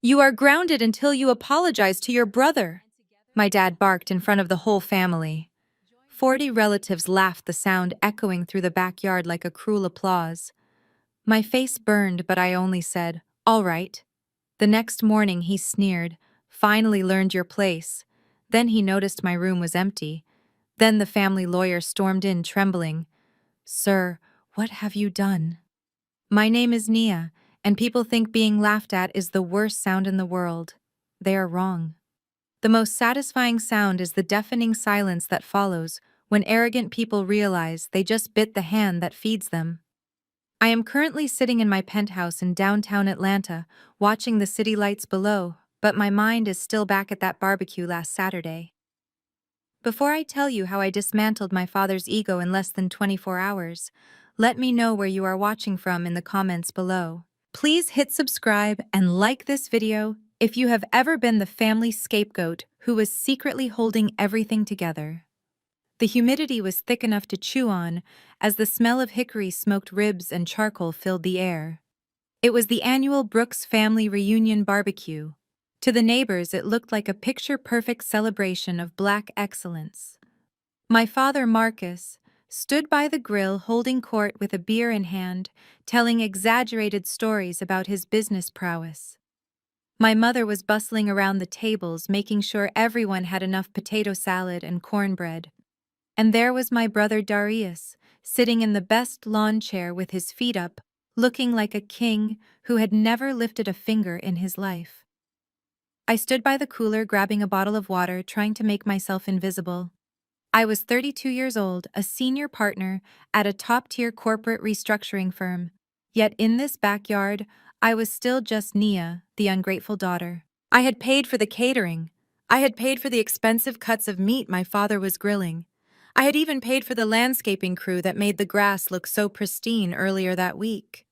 You are grounded until you apologize to your brother, my dad barked in front of the whole family. 40 relatives laughed, the sound echoing through the backyard like a cruel applause. My face burned, but I only said, "All right." The next morning he sneered, "Finally learned your place." Then he noticed my room was empty. Then the family lawyer stormed in, trembling. "Sir, what have you done?" My name is Nia, and people think being laughed at is the worst sound in the world. They are wrong. The most satisfying sound is the deafening silence that follows when arrogant people realize they just bit the hand that feeds them. I am currently sitting in my penthouse in downtown Atlanta, watching the city lights below, but my mind is still back at that barbecue last Saturday. Before I tell you how I dismantled my father's ego in less than 24 hours, let me know where you are watching from in the comments below. Please hit subscribe and like this video if you have ever been the family scapegoat who was secretly holding everything together. The humidity was thick enough to chew on, as the smell of hickory smoked ribs and charcoal filled the air. It was the annual Brooks family reunion barbecue. To the neighbors, it looked like a picture-perfect celebration of Black excellence. My father, Marcus, stood by the grill holding court with a beer in hand, telling exaggerated stories about his business prowess. My mother was bustling around the tables, making sure everyone had enough potato salad and cornbread. And there was my brother Darius, sitting in the best lawn chair with his feet up, looking like a king who had never lifted a finger in his life. I stood by the cooler grabbing a bottle of water, trying to make myself invisible. I was 32 years old, a senior partner at a top-tier corporate restructuring firm. Yet in this backyard, I was still just Nia, the ungrateful daughter. I had paid for the catering. I had paid for the expensive cuts of meat my father was grilling. I had even paid for the landscaping crew that made the grass look so pristine earlier that week.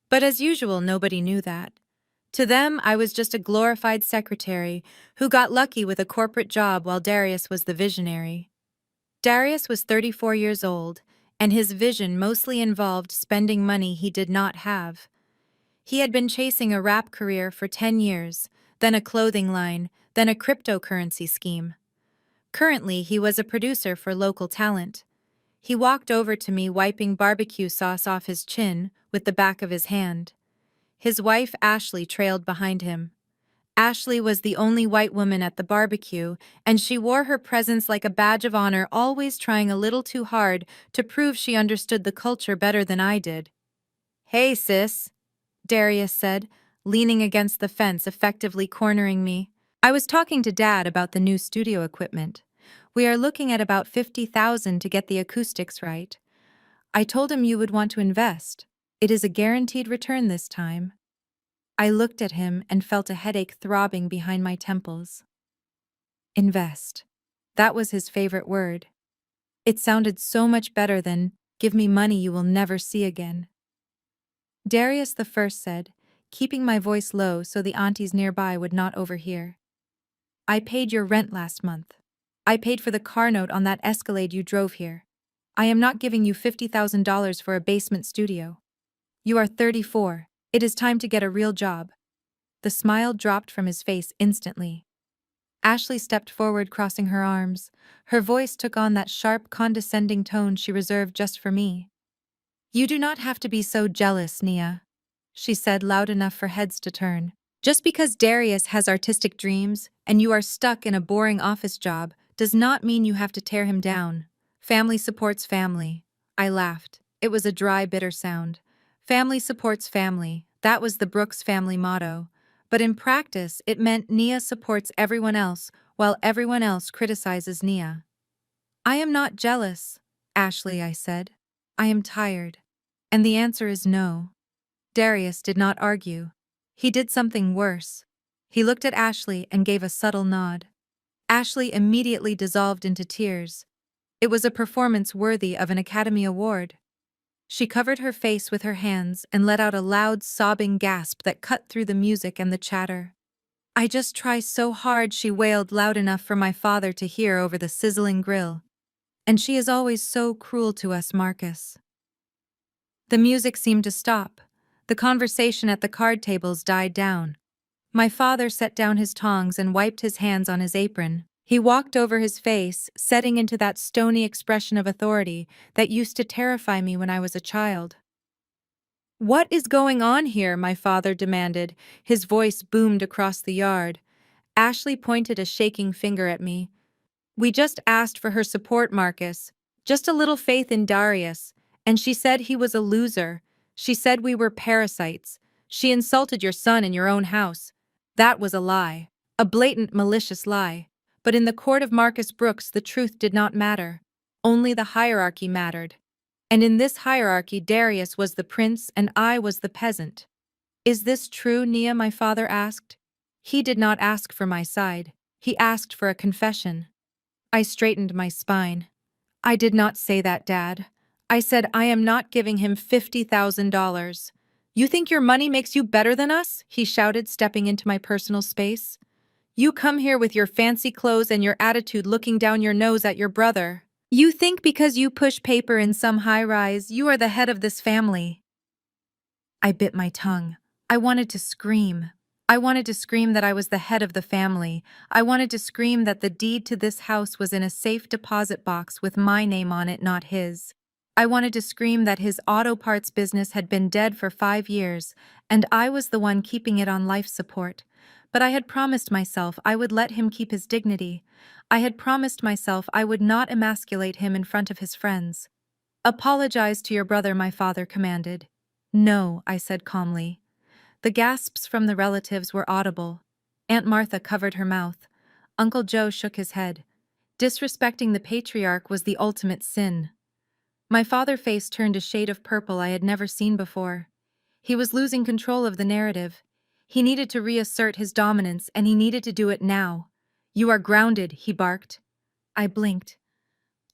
But as usual, nobody knew that. To them, I was just a glorified secretary who got lucky with a corporate job while Darius was the visionary. Darius was 34 years old, and his vision mostly involved spending money he did not have. He had been chasing a rap career for 10 years, then a clothing line, then a cryptocurrency scheme. Currently, he was a producer for local talent. He walked over to me, wiping barbecue sauce off his chin with the back of his hand. His wife, Ashley, trailed behind him. Ashley was the only white woman at the barbecue, and she wore her presence like a badge of honor, always trying a little too hard to prove she understood the culture better than I did. "Hey, sis," Darius said, leaning against the fence, effectively cornering me. I was talking to Dad about the new studio equipment. We are looking at about $50,000 to get the acoustics right. I told him you would want to invest. It is a guaranteed return this time. I looked at him and felt a headache throbbing behind my temples. Invest. That was his favorite word. It sounded so much better than, "Give me money you will never see again." Darius the First said, keeping my voice low so the aunties nearby would not overhear. "I paid your rent last month. I paid for the car note on that Escalade you drove here. I am not giving you $50,000 for a basement studio. You are 34. It is time to get a real job." The smile dropped from his face instantly. Ashley stepped forward, crossing her arms. Her voice took on that sharp, condescending tone she reserved just for me. "You do not have to be so jealous, Nia," she said, loud enough for heads to turn. "Just because Darius has artistic dreams and you are stuck in a boring office job does not mean you have to tear him down. Family supports family." I laughed. It was a dry, bitter sound. Family supports family. That was the Brooks family motto. But in practice, it meant Nia supports everyone else while everyone else criticizes Nia. "I am not jealous, Ashley," I said. "I am tired." And the answer is no. Darius did not argue. He did something worse. He looked at Ashley and gave a subtle nod. Ashley immediately dissolved into tears. It was a performance worthy of an Academy Award. She covered her face with her hands and let out a loud, sobbing gasp that cut through the music and the chatter. "I just try so hard," she wailed, loud enough for my father to hear over the sizzling grill. "And she is always so cruel to us, Marcus." The music seemed to stop. The conversation at the card tables died down. My father set down his tongs and wiped his hands on his apron. He walked over his face, setting into that stony expression of authority that used to terrify me when I was a child. "What is going on here?" my father demanded. His voice boomed across the yard. Ashley pointed a shaking finger at me. "We just asked for her support, Marcus. Just a little faith in Darius. And she said he was a loser. She said we were parasites. She insulted your son in your own house. That was a lie. A blatant, malicious lie. But in the court of Marcus Brooks, the truth did not matter. Only the hierarchy mattered. And in this hierarchy, Darius was the prince and I was the peasant." "Is this true, Nia?" my father asked. He did not ask for my side. He asked for a confession. I straightened my spine. "I did not say that, Dad. I said I am not giving him $50,000. You think your money makes you better than us?" he shouted, stepping into my personal space. "You come here with your fancy clothes and your attitude looking down your nose at your brother. You think because you push paper in some high-rise, you are the head of this family." I bit my tongue. I wanted to scream. I wanted to scream that I was the head of the family. I wanted to scream that the deed to this house was in a safe deposit box with my name on it, not his. I wanted to scream that his auto parts business had been dead for 5 years, and I was the one keeping it on life support. But I had promised myself I would let him keep his dignity. I had promised myself I would not emasculate him in front of his friends. "Apologize to your brother," my father commanded. "No," I said calmly. The gasps from the relatives were audible. Aunt Martha covered her mouth. Uncle Joe shook his head. Disrespecting the patriarch was the ultimate sin. My father's face turned a shade of purple I had never seen before. He was losing control of the narrative. He needed to reassert his dominance, and he needed to do it now. "You are grounded," he barked. I blinked.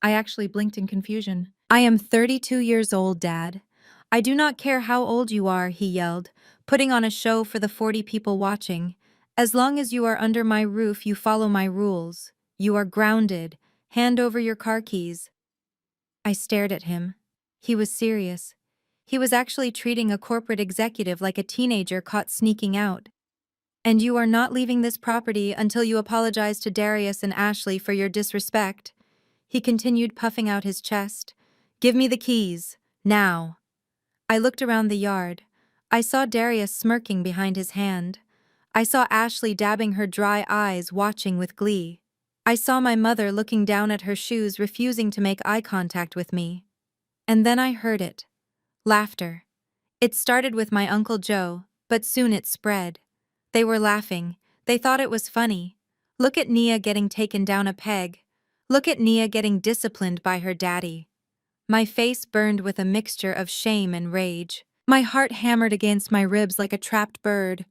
I actually blinked in confusion. "I am 32 years old, Dad. I do not care how old you are," he yelled, putting on a show for the 40 people watching. "As long as you are under my roof, you follow my rules. You are grounded. Hand over your car keys." I stared at him. He was serious. He was actually treating a corporate executive like a teenager caught sneaking out. "And you are not leaving this property until you apologize to Darius and Ashley for your disrespect," he continued, puffing out his chest. "Give me the keys. Now." I looked around the yard. I saw Darius smirking behind his hand. I saw Ashley dabbing her dry eyes, watching with glee. I saw my mother looking down at her shoes, refusing to make eye contact with me. And then I heard it. Laughter. It started with my Uncle Joe, but soon it spread. They were laughing. They thought it was funny. "Look at Nia getting taken down a peg. Look at Nia getting disciplined by her daddy." My face burned with a mixture of shame and rage. My heart hammered against my ribs like a trapped bird.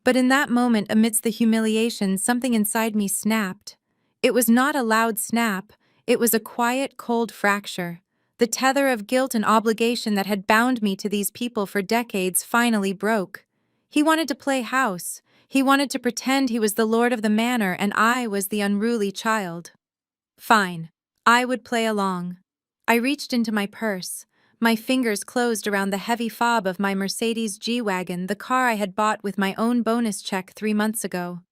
But in that moment, amidst the humiliation, something inside me snapped. It was not a loud snap. It was a quiet, cold fracture. The tether of guilt and obligation that had bound me to these people for decades finally broke. He wanted to play house. He wanted to pretend he was the lord of the manor and I was the unruly child. Fine. I would play along. I reached into my purse. My fingers closed around the heavy fob of my Mercedes G-Wagon, the car I had bought with my own bonus check 3 months ago.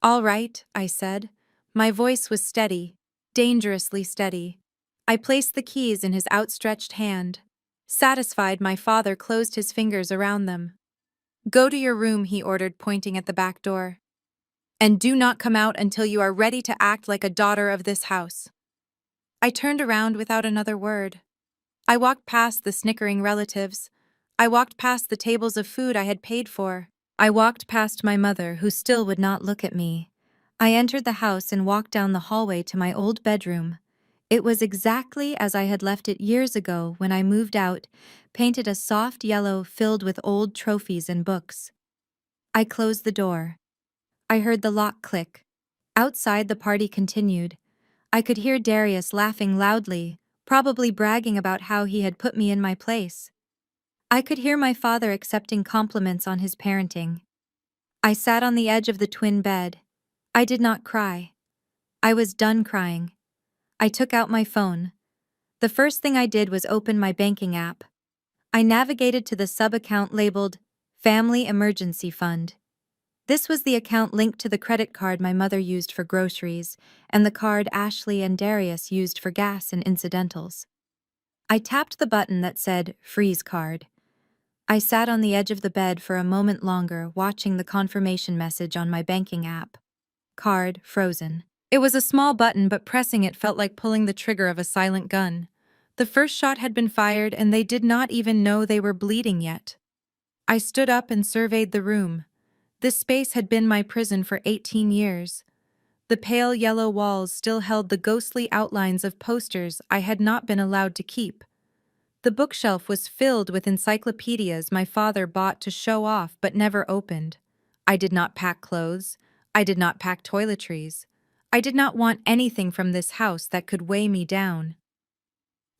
"All right," I said. My voice was steady, dangerously steady. I placed the keys in his outstretched hand. Satisfied, my father closed his fingers around them. "Go to your room," he ordered, pointing at the back door. "And do not come out until you are ready to act like a daughter of this house." I turned around without another word. I walked past the snickering relatives. I walked past the tables of food I had paid for. I walked past my mother, who still would not look at me. I entered the house and walked down the hallway to my old bedroom. It was exactly as I had left it years ago when I moved out, painted a soft yellow filled with old trophies and books. I closed the door. I heard the lock click. Outside, the party continued. I could hear Darius laughing loudly, probably bragging about how he had put me in my place. I could hear my father accepting compliments on his parenting. I sat on the edge of the twin bed. I did not cry. I was done crying. I took out my phone. The first thing I did was open my banking app. I navigated to the sub-account labeled Family Emergency Fund. This was the account linked to the credit card my mother used for groceries, and the card Ashley and Darius used for gas and incidentals. I tapped the button that said, "Freeze card." I sat on the edge of the bed for a moment longer, watching the confirmation message on my banking app. Card frozen. It was a small button, but pressing it felt like pulling the trigger of a silent gun. The first shot had been fired, and they did not even know they were bleeding yet. I stood up and surveyed the room. This space had been my prison for 18 years. The pale yellow walls still held the ghostly outlines of posters I had not been allowed to keep. The bookshelf was filled with encyclopedias my father bought to show off but never opened. I did not pack clothes. I did not pack toiletries. I did not want anything from this house that could weigh me down.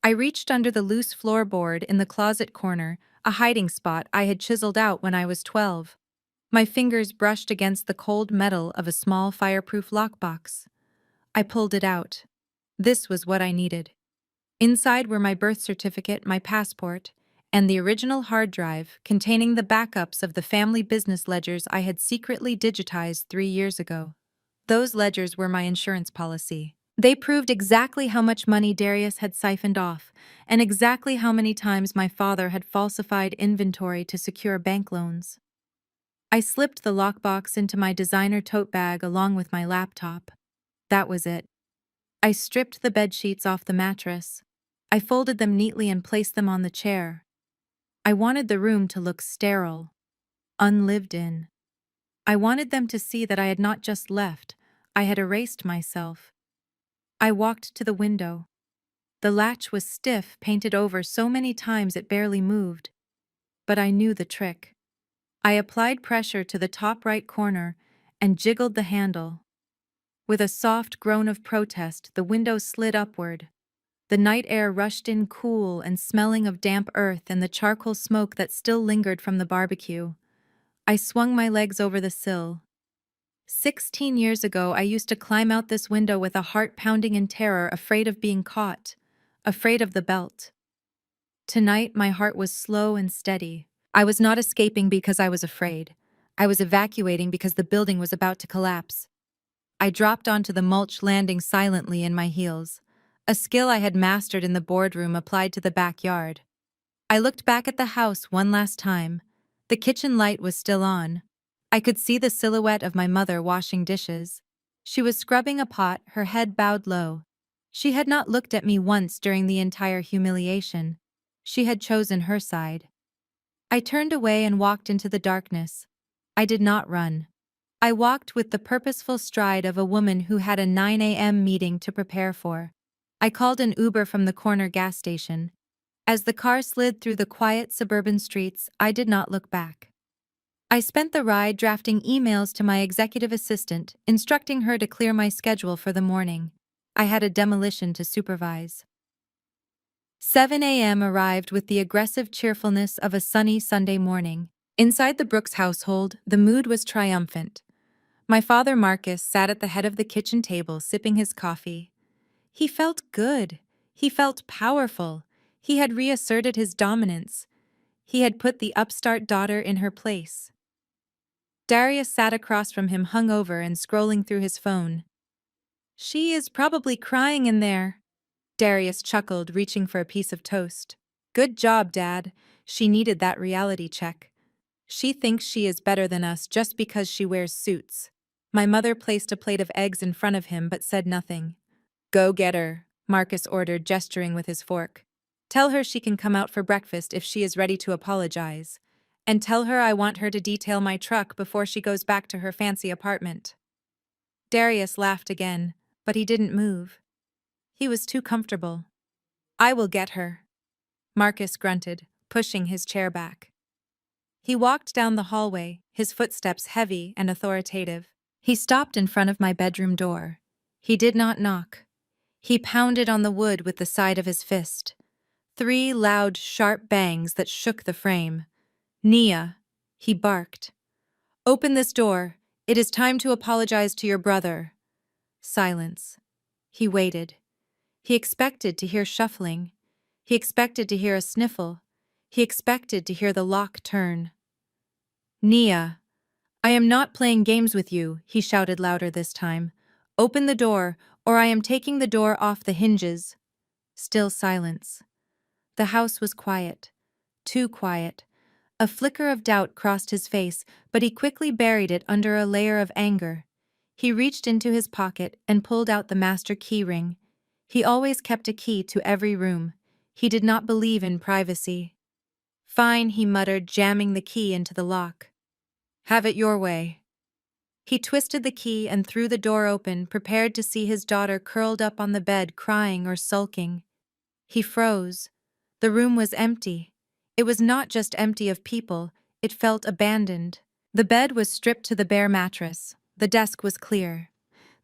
I reached under the loose floorboard in the closet corner, a hiding spot I had chiseled out when I was 12. My fingers brushed against the cold metal of a small fireproof lockbox. I pulled it out. This was what I needed. Inside were my birth certificate, my passport, and the original hard drive containing the backups of the family business ledgers I had secretly digitized 3 years ago. Those ledgers were my insurance policy. They proved exactly how much money Darius had siphoned off, and exactly how many times my father had falsified inventory to secure bank loans. I slipped the lockbox into my designer tote bag along with my laptop. That was it. I stripped the bedsheets off the mattress. I folded them neatly and placed them on the chair. I wanted the room to look sterile, unlived in. I wanted them to see that I had not just left, I had erased myself. I walked to the window. The latch was stiff, painted over so many times it barely moved. But I knew the trick. I applied pressure to the top right corner and jiggled the handle. With a soft groan of protest, the window slid upward. The night air rushed in cool and smelling of damp earth and the charcoal smoke that still lingered from the barbecue. I swung my legs over the sill. 16 years ago, I used to climb out this window with a heart pounding in terror, afraid of being caught, afraid of the belt. Tonight, my heart was slow and steady. I was not escaping because I was afraid. I was evacuating because the building was about to collapse. I dropped onto the mulch landing silently in my heels, a skill I had mastered in the boardroom applied to the backyard. I looked back at the house one last time. The kitchen light was still on. I could see the silhouette of my mother washing dishes. She was scrubbing a pot, her head bowed low. She had not looked at me once during the entire humiliation. She had chosen her side. I turned away and walked into the darkness. I did not run. I walked with the purposeful stride of a woman who had a 9 a.m. meeting to prepare for. I called an Uber from the corner gas station. As the car slid through the quiet suburban streets, I did not look back. I spent the ride drafting emails to my executive assistant, instructing her to clear my schedule for the morning. I had a demolition to supervise. 7 a.m. arrived with the aggressive cheerfulness of a sunny Sunday morning. Inside the Brooks household, the mood was triumphant. My father, Marcus, sat at the head of the kitchen table sipping his coffee. He felt good. He felt powerful. He had reasserted his dominance. He had put the upstart daughter in her place. Darius sat across from him, hungover and scrolling through his phone. "She is probably crying in there," Darius chuckled, reaching for a piece of toast. "Good job, Dad. She needed that reality check. She thinks she is better than us just because she wears suits." My mother placed a plate of eggs in front of him but said nothing. "Go get her," Marcus ordered, gesturing with his fork. "Tell her she can come out for breakfast if she is ready to apologize. And tell her I want her to detail my truck before she goes back to her fancy apartment." Darius laughed again, but he didn't move. He was too comfortable. "I will get her," Marcus grunted, pushing his chair back. He walked down the hallway, his footsteps heavy and authoritative. He stopped in front of my bedroom door. He did not knock. He pounded on the wood with the side of his fist. 3 loud, sharp bangs that shook the frame. "Nia," he barked. "Open this door. It is time to apologize to your brother." Silence. He waited. He expected to hear shuffling. He expected to hear a sniffle. He expected to hear the lock turn. "Nia." I am not playing games with you, he shouted louder this time. Open the door, or I am taking the door off the hinges. Still silence. The house was quiet. Too quiet. A flicker of doubt crossed his face, but he quickly buried it under a layer of anger. He reached into his pocket and pulled out the master key ring. He always kept a key to every room. He did not believe in privacy. Fine, he muttered, jamming the key into the lock. Have it your way. He twisted the key and threw the door open, prepared to see his daughter curled up on the bed, crying or sulking. He froze. The room was empty. It was not just empty of people, it felt abandoned. The bed was stripped to the bare mattress. The desk was clear.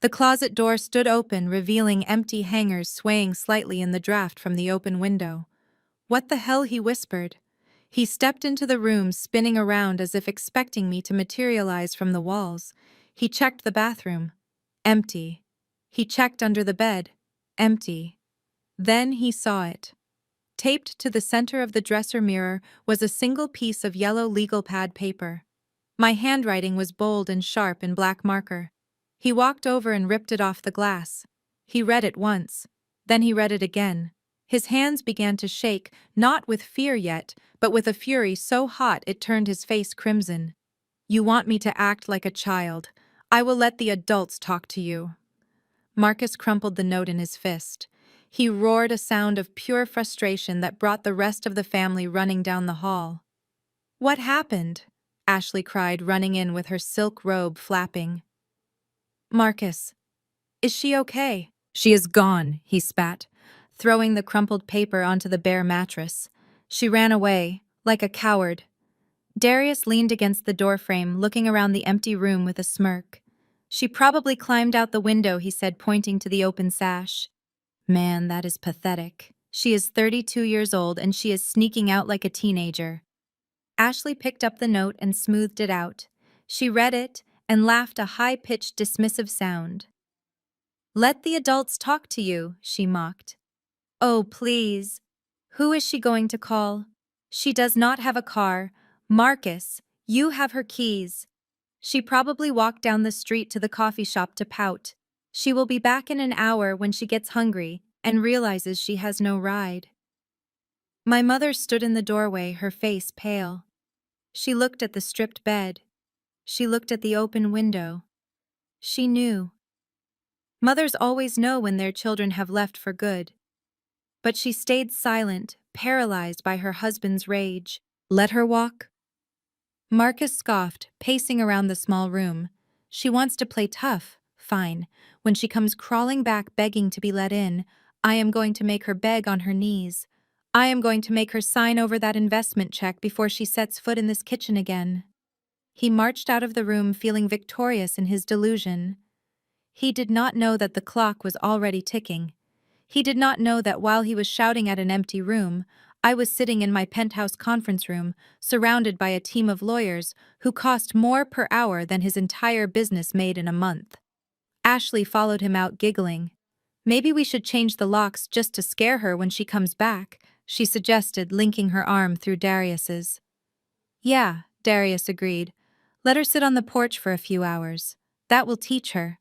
The closet door stood open, revealing empty hangers swaying slightly in the draft from the open window. What the hell, he whispered. He stepped into the room, spinning around as if expecting me to materialize from the walls. He checked the bathroom. Empty. He checked under the bed. Empty. Then he saw it. Taped to the center of the dresser mirror was a single piece of yellow legal pad paper. My handwriting was bold and sharp in black marker. He walked over and ripped it off the glass. He read it once. Then he read it again. His hands began to shake, not with fear yet, but with a fury so hot it turned his face crimson. You want me to act like a child. I will let the adults talk to you. Marcus crumpled the note in his fist. He roared a sound of pure frustration that brought the rest of the family running down the hall. What happened? Ashley cried, running in with her silk robe flapping. Marcus, is she okay? She is gone, he spat, throwing the crumpled paper onto the bare mattress. She ran away, like a coward. Darius leaned against the doorframe, looking around the empty room with a smirk. She probably climbed out the window, he said, pointing to the open sash. Man, that is pathetic. She is 32 years old and she is sneaking out like a teenager. Ashley picked up the note and smoothed it out. She read it and laughed a high-pitched, dismissive sound. Let the adults talk to you, she mocked. Oh, please. Who is she going to call? She does not have a car. Marcus, you have her keys. She probably walked down the street to the coffee shop to pout. She will be back in an hour when she gets hungry and realizes she has no ride. My mother stood in the doorway, her face pale. She looked at the stripped bed. She looked at the open window. She knew. Mothers always know when their children have left for good. But she stayed silent, paralyzed by her husband's rage. Let her walk? Marcus scoffed, pacing around the small room. She wants to play tough. Fine. When she comes crawling back begging to be let in, I am going to make her beg on her knees. I am going to make her sign over that investment check before she sets foot in this kitchen again. He marched out of the room feeling victorious in his delusion. He did not know that the clock was already ticking. He did not know that while he was shouting at an empty room, I was sitting in my penthouse conference room, surrounded by a team of lawyers who cost more per hour than his entire business made in a month. Ashley followed him out, giggling. Maybe we should change the locks just to scare her when she comes back, she suggested, linking her arm through Darius's. Yeah, Darius agreed. Let her sit on the porch for a few hours. That will teach her.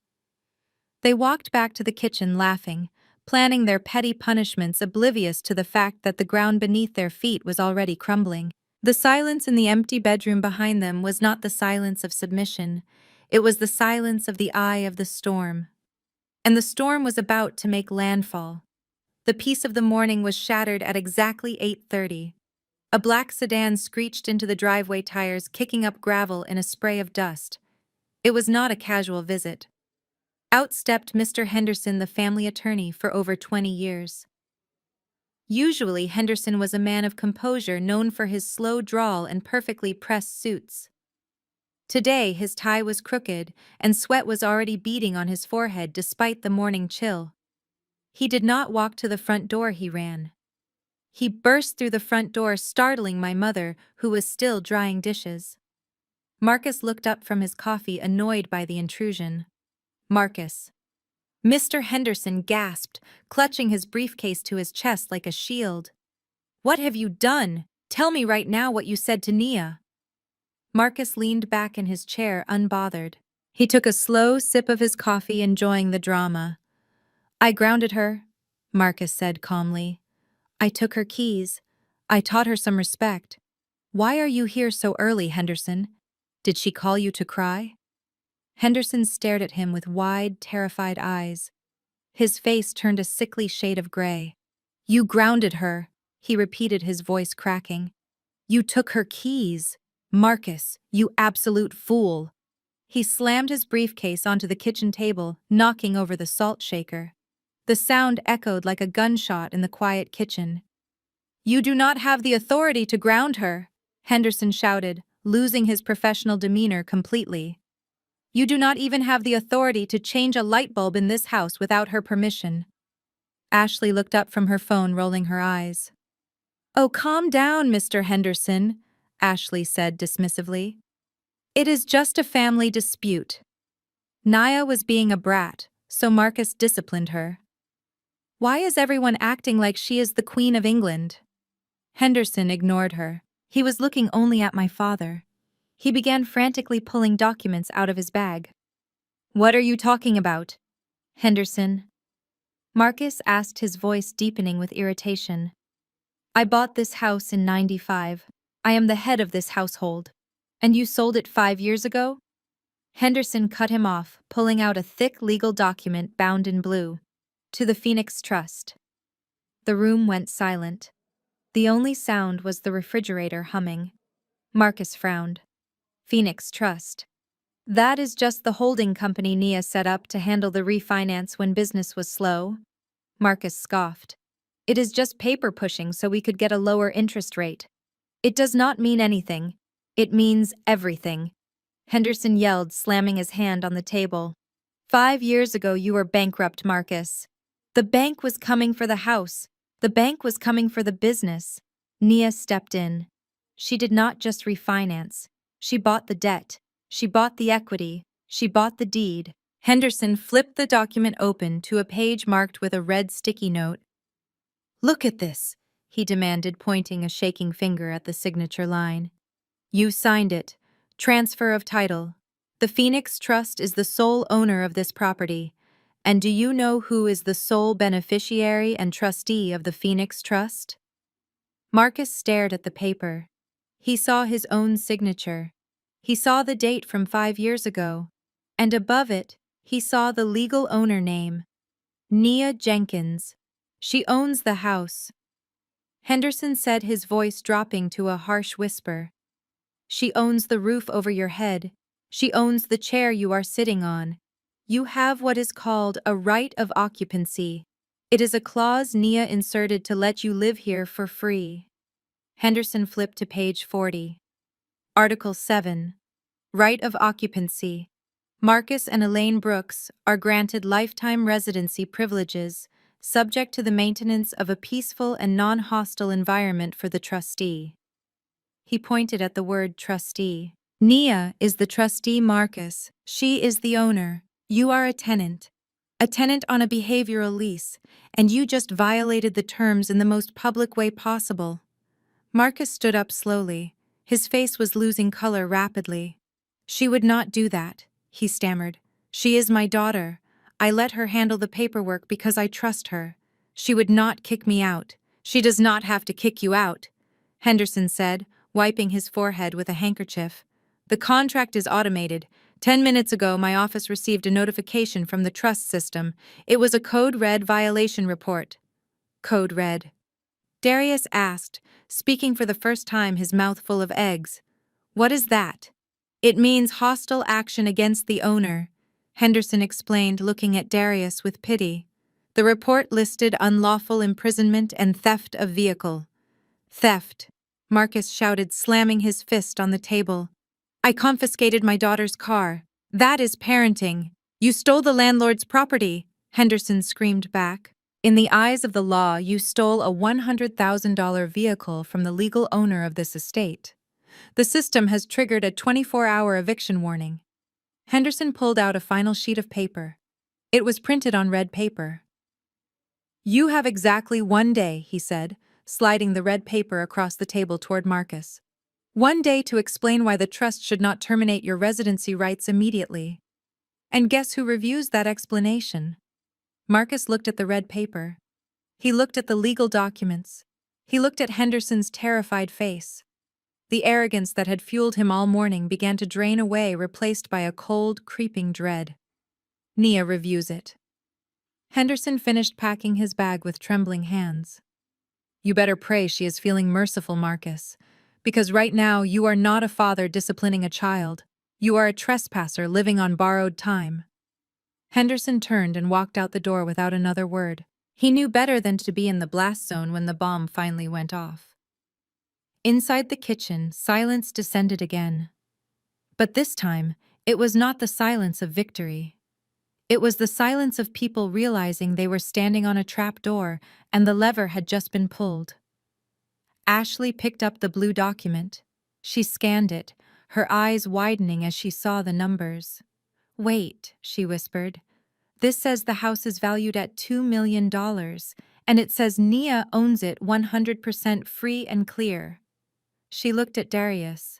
They walked back to the kitchen laughing, planning their petty punishments oblivious to the fact that the ground beneath their feet was already crumbling. The silence in the empty bedroom behind them was not the silence of submission. It was the silence of the eye of the storm. And the storm was about to make landfall. The peace of the morning was shattered at exactly 8:30. A black sedan screeched into the driveway tires, kicking up gravel in a spray of dust. It was not a casual visit. Out stepped Mr. Henderson, the family attorney for over 20 years. Usually, Henderson was a man of composure, known for his slow drawl and perfectly pressed suits. Today, his tie was crooked, and sweat was already beading on his forehead despite the morning chill. He did not walk to the front door, he ran. He burst through the front door, startling my mother, who was still drying dishes. Marcus looked up from his coffee, annoyed by the intrusion. Marcus. Mr. Henderson gasped, clutching his briefcase to his chest like a shield. What have you done? Tell me right now what you said to Nia. Marcus leaned back in his chair, unbothered. He took a slow sip of his coffee, enjoying the drama. I grounded her, Marcus said calmly. I took her keys. I taught her some respect. Why are you here so early, Henderson? Did she call you to cry? Henderson stared at him with wide, terrified eyes. His face turned a sickly shade of gray. You grounded her, he repeated, his voice cracking. You took her keys. Marcus, you absolute fool. He slammed his briefcase onto the kitchen table, knocking over the salt shaker. The sound echoed like a gunshot in the quiet kitchen. You do not have the authority to ground her, Henderson shouted, losing his professional demeanor completely. You do not even have the authority to change a light bulb in this house without her permission. Ashley looked up from her phone, rolling her eyes. Oh, calm down, Mr. Henderson, Ashley said dismissively. It is just a family dispute. Nia was being a brat, so Marcus disciplined her. Why is everyone acting like she is the Queen of England? Henderson ignored her. He was looking only at my father. He began frantically pulling documents out of his bag. What are you talking about? Henderson. Marcus asked, his voice deepening with irritation. I bought this house in '95. I am the head of this household. And you sold it 5 years ago? Henderson cut him off, pulling out a thick legal document bound in blue. To the Phoenix Trust. The room went silent. The only sound was the refrigerator humming. Marcus frowned. Phoenix Trust. That is just the holding company Nia set up to handle the refinance when business was slow. Marcus scoffed. It is just paper pushing so we could get a lower interest rate. It does not mean anything. It means everything. Henderson yelled, slamming his hand on the table. 5 years ago you were bankrupt, Marcus. The bank was coming for the house. The bank was coming for the business. Nia stepped in. She did not just refinance. She bought the debt. She bought the equity. She bought the deed. Henderson flipped the document open to a page marked with a red sticky note. Look at this, he demanded, pointing a shaking finger at the signature line. You signed it. Transfer of title. The Phoenix Trust is the sole owner of this property. And do you know who is the sole beneficiary and trustee of the Phoenix Trust? Marcus stared at the paper. He saw his own signature. He saw the date from 5 years ago. And above it, he saw the legal owner name. Nia Jenkins. She owns the house. Henderson said, his voice dropping to a harsh whisper. She owns the roof over your head. She owns the chair you are sitting on. You have what is called a right of occupancy. It is a clause Nia inserted to let you live here for free. Henderson flipped to page 40. Article 7. Right of occupancy. Marcus and Elaine Brooks are granted lifetime residency privileges, subject to the maintenance of a peaceful and non-hostile environment for the trustee. He pointed at the word trustee. Nia is the trustee, Marcus. She is the owner. You are a tenant. A tenant on a behavioral lease, and you just violated the terms in the most public way possible. Marcus stood up slowly. His face was losing color rapidly. She would not do that, he stammered. She is my daughter. I let her handle the paperwork because I trust her. She would not kick me out. She does not have to kick you out, Henderson said, wiping his forehead with a handkerchief. The contract is automated. 10 minutes ago, my office received a notification from the trust system. It was a code red violation report. Code red. Darius asked, speaking for the first time, his mouth full of eggs. What is that? It means hostile action against the owner, Henderson explained, looking at Darius with pity. The report listed unlawful imprisonment and theft of vehicle. Theft, Marcus shouted, slamming his fist on the table. I confiscated my daughter's car. That is parenting. You stole the landlord's property, Henderson screamed back. In the eyes of the law, you stole a $100,000 vehicle from the legal owner of this estate. The system has triggered a 24-hour eviction warning. Henderson pulled out a final sheet of paper. It was printed on red paper. You have exactly 1 day, he said, sliding the red paper across the table toward Marcus. One day to explain why the trust should not terminate your residency rights immediately. And guess who reviews that explanation? Marcus looked at the red paper. He looked at the legal documents. He looked at Henderson's terrified face. The arrogance that had fueled him all morning began to drain away, replaced by a cold, creeping dread. Nia reviews it. Henderson finished packing his bag with trembling hands. You better pray she is feeling merciful, Marcus. Because right now you are not a father disciplining a child. You are a trespasser living on borrowed time. Henderson turned and walked out the door without another word. He knew better than to be in the blast zone when the bomb finally went off. Inside the kitchen, silence descended again. But this time, it was not the silence of victory. It was the silence of people realizing they were standing on a trap door and the lever had just been pulled. Ashley picked up the blue document. She scanned it, her eyes widening as she saw the numbers. Wait, she whispered. This says the house is valued at $2 million, and it says Nia owns it 100% free and clear. She looked at Darius.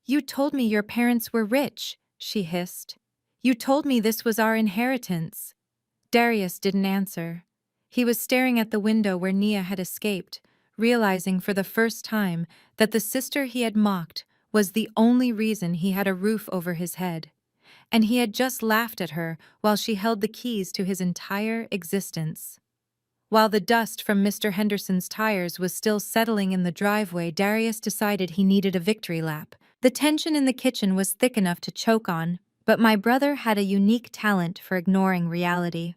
You told me your parents were rich, she hissed. You told me this was our inheritance. Darius didn't answer. He was staring at the window where Nia had escaped, realizing for the first time that the sister he had mocked was the only reason he had a roof over his head. And he had just laughed at her while she held the keys to his entire existence. While the dust from Mr. Henderson's tires was still settling in the driveway, Darius decided he needed a victory lap. The tension in the kitchen was thick enough to choke on, but my brother had a unique talent for ignoring reality.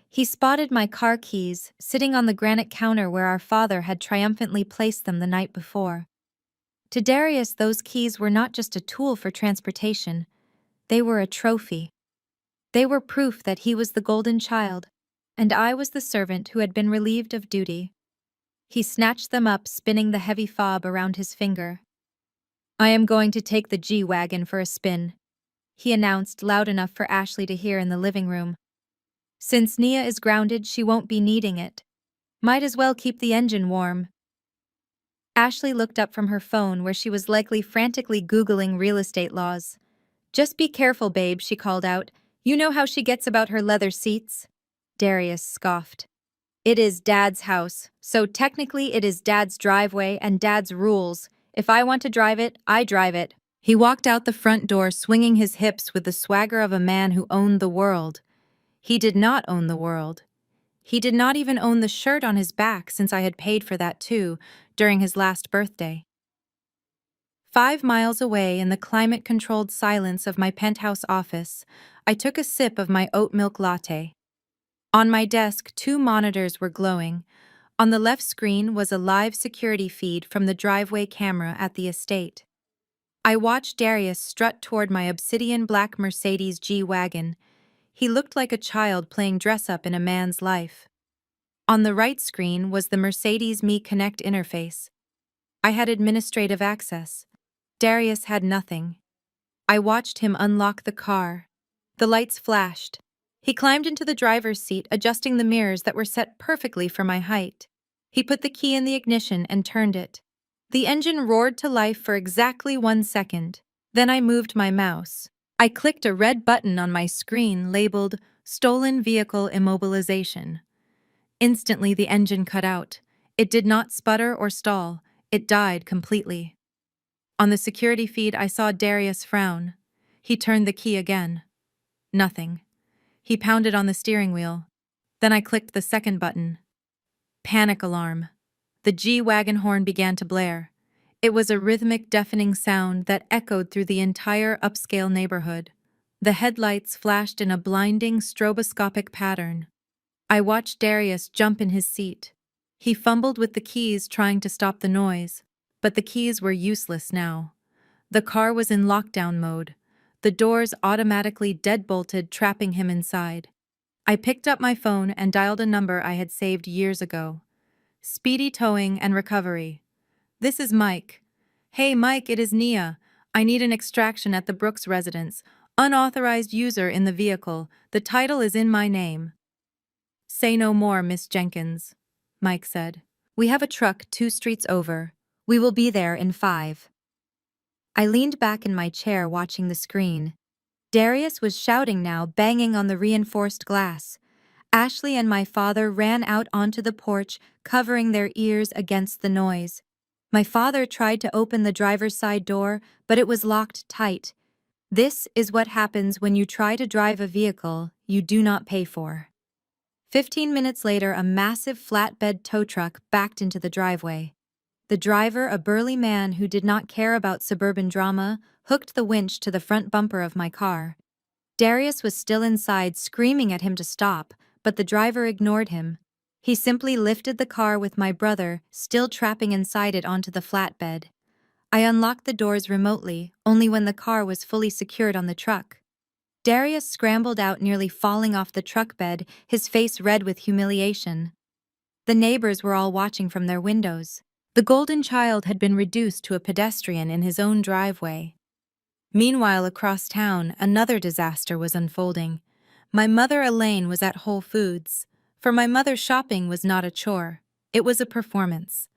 He spotted my car keys sitting on the granite counter where our father had triumphantly placed them the night before. To Darius, those keys were not just a tool for transportation, they were a trophy. They were proof that he was the golden child, and I was the servant who had been relieved of duty. He snatched them up, spinning the heavy fob around his finger. I am going to take the G-Wagon for a spin, he announced loud enough for Ashley to hear in the living room. Since Nia is grounded, she won't be needing it. Might as well keep the engine warm. Ashley looked up from her phone where she was likely frantically Googling real estate laws. Just be careful, babe, she called out. You know how she gets about her leather seats? Darius scoffed. It is Dad's house, so technically it is Dad's driveway and Dad's rules. If I want to drive it, I drive it. He walked out the front door swinging his hips with the swagger of a man who owned the world. He did not own the world. He did not even own the shirt on his back, since I had paid for that too, during his last birthday. 5 miles away in the climate-controlled silence of my penthouse office, I took a sip of my oat milk latte. On my desk, 2 monitors were glowing. On the left screen was a live security feed from the driveway camera at the estate. I watched Darius strut toward my obsidian black Mercedes G-Wagon. He looked like a child playing dress-up in a man's life. On the right screen was the Mercedes Me Connect interface. I had administrative access. Darius had nothing. I watched him unlock the car. The lights flashed. He climbed into the driver's seat, adjusting the mirrors that were set perfectly for my height. He put the key in the ignition and turned it. The engine roared to life for exactly 1 second. Then I moved my mouse. I clicked a red button on my screen labeled Stolen Vehicle Immobilization. Instantly, the engine cut out. It did not sputter or stall. It died completely. On the security feed, I saw Darius frown. He turned the key again. Nothing. He pounded on the steering wheel. Then I clicked the second button. Panic alarm. The G-Wagon horn began to blare. It was a rhythmic, deafening sound that echoed through the entire upscale neighborhood. The headlights flashed in a blinding, stroboscopic pattern. I watched Darius jump in his seat. He fumbled with the keys, trying to stop the noise, but the keys were useless now. The car was in lockdown mode. The doors automatically deadbolted, trapping him inside. I picked up my phone and dialed a number I had saved years ago. Speedy Towing and Recovery. This is Mike. Hey Mike, it is Nia. I need an extraction at the Brooks residence. Unauthorized user in the vehicle. The title is in my name. Say no more, Miss Jenkins, Mike said. We have a truck 2 streets over. We will be there in 5. I leaned back in my chair watching the screen. Darius was shouting now, banging on the reinforced glass. Ashley and my father ran out onto the porch, covering their ears against the noise. My father tried to open the driver's side door, but it was locked tight. This is what happens when you try to drive a vehicle you do not pay for. 15 minutes later, a massive flatbed tow truck backed into the driveway. The driver, a burly man who did not care about suburban drama, hooked the winch to the front bumper of my car. Darius was still inside, screaming at him to stop, but the driver ignored him. He simply lifted the car with my brother, still trapping inside it, onto the flatbed. I unlocked the doors remotely, only when the car was fully secured on the truck. Darius scrambled out, nearly falling off the truck bed, his face red with humiliation. The neighbors were all watching from their windows. The golden child had been reduced to a pedestrian in his own driveway. Meanwhile, across town, another disaster was unfolding. My mother, Elaine, was at Whole Foods. For my mother, shopping was not a chore. It was a performance.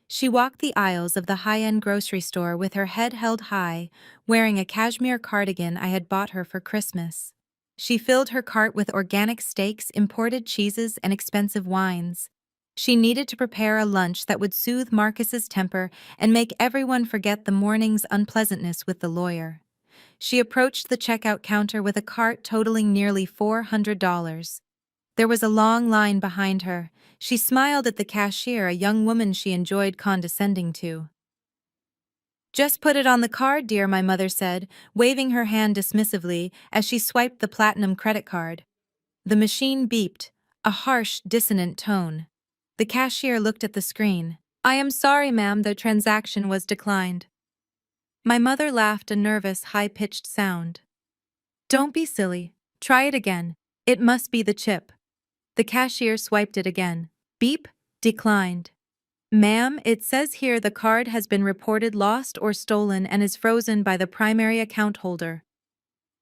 She walked the aisles of the high-end grocery store with her head held high, wearing a cashmere cardigan I had bought her for Christmas. She filled her cart with organic steaks, imported cheeses, and expensive wines. She needed to prepare a lunch that would soothe Marcus's temper and make everyone forget the morning's unpleasantness with the lawyer. She approached the checkout counter with a cart totaling nearly $400. There was a long line behind her. She smiled at the cashier, a young woman she enjoyed condescending to. "Just put it on the card, dear," my mother said, waving her hand dismissively as she swiped the platinum credit card. The machine beeped, a harsh, dissonant tone. The cashier looked at the screen. "I am sorry, ma'am, the transaction was declined." My mother laughed, a nervous, high-pitched sound. "Don't be silly. Try it again. It must be the chip." The cashier swiped it again. Beep, declined. "Ma'am, it says here the card has been reported lost or stolen and is frozen by the primary account holder."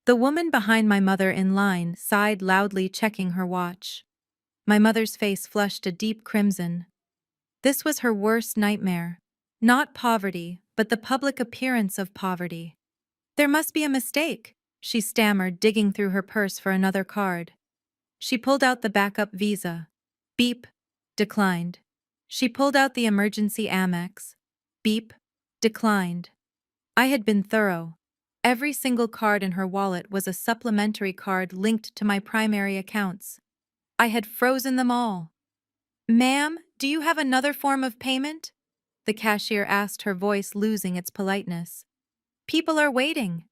The woman behind my mother in line sighed loudly, checking her watch. My mother's face flushed a deep crimson. This was her worst nightmare. Not poverty, but the public appearance of poverty. "There must be a mistake," she stammered, digging through her purse for another card. She pulled out the backup Visa. Beep, declined. She pulled out the emergency Amex. Beep, declined. I had been thorough. Every single card in her wallet was a supplementary card linked to my primary accounts. I had frozen them all. "Ma'am, do you have another form of payment?" the cashier asked, her voice losing its politeness. "People are waiting."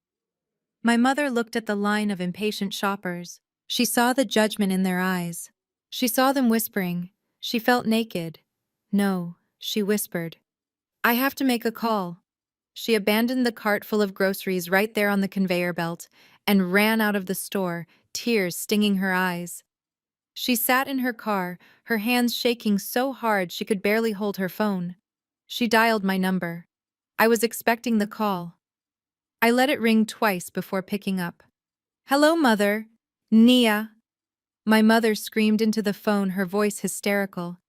My mother looked at the line of impatient shoppers. She saw the judgment in their eyes. She saw them whispering. She felt naked. "No," she whispered. "I have to make a call." She abandoned the cart full of groceries right there on the conveyor belt and ran out of the store, tears stinging her eyes. She sat in her car, her hands shaking so hard she could barely hold her phone. She dialed my number. I was expecting the call. I let it ring twice before picking up. "Hello, Mother. Nia." My mother screamed into the phone, her voice hysterical.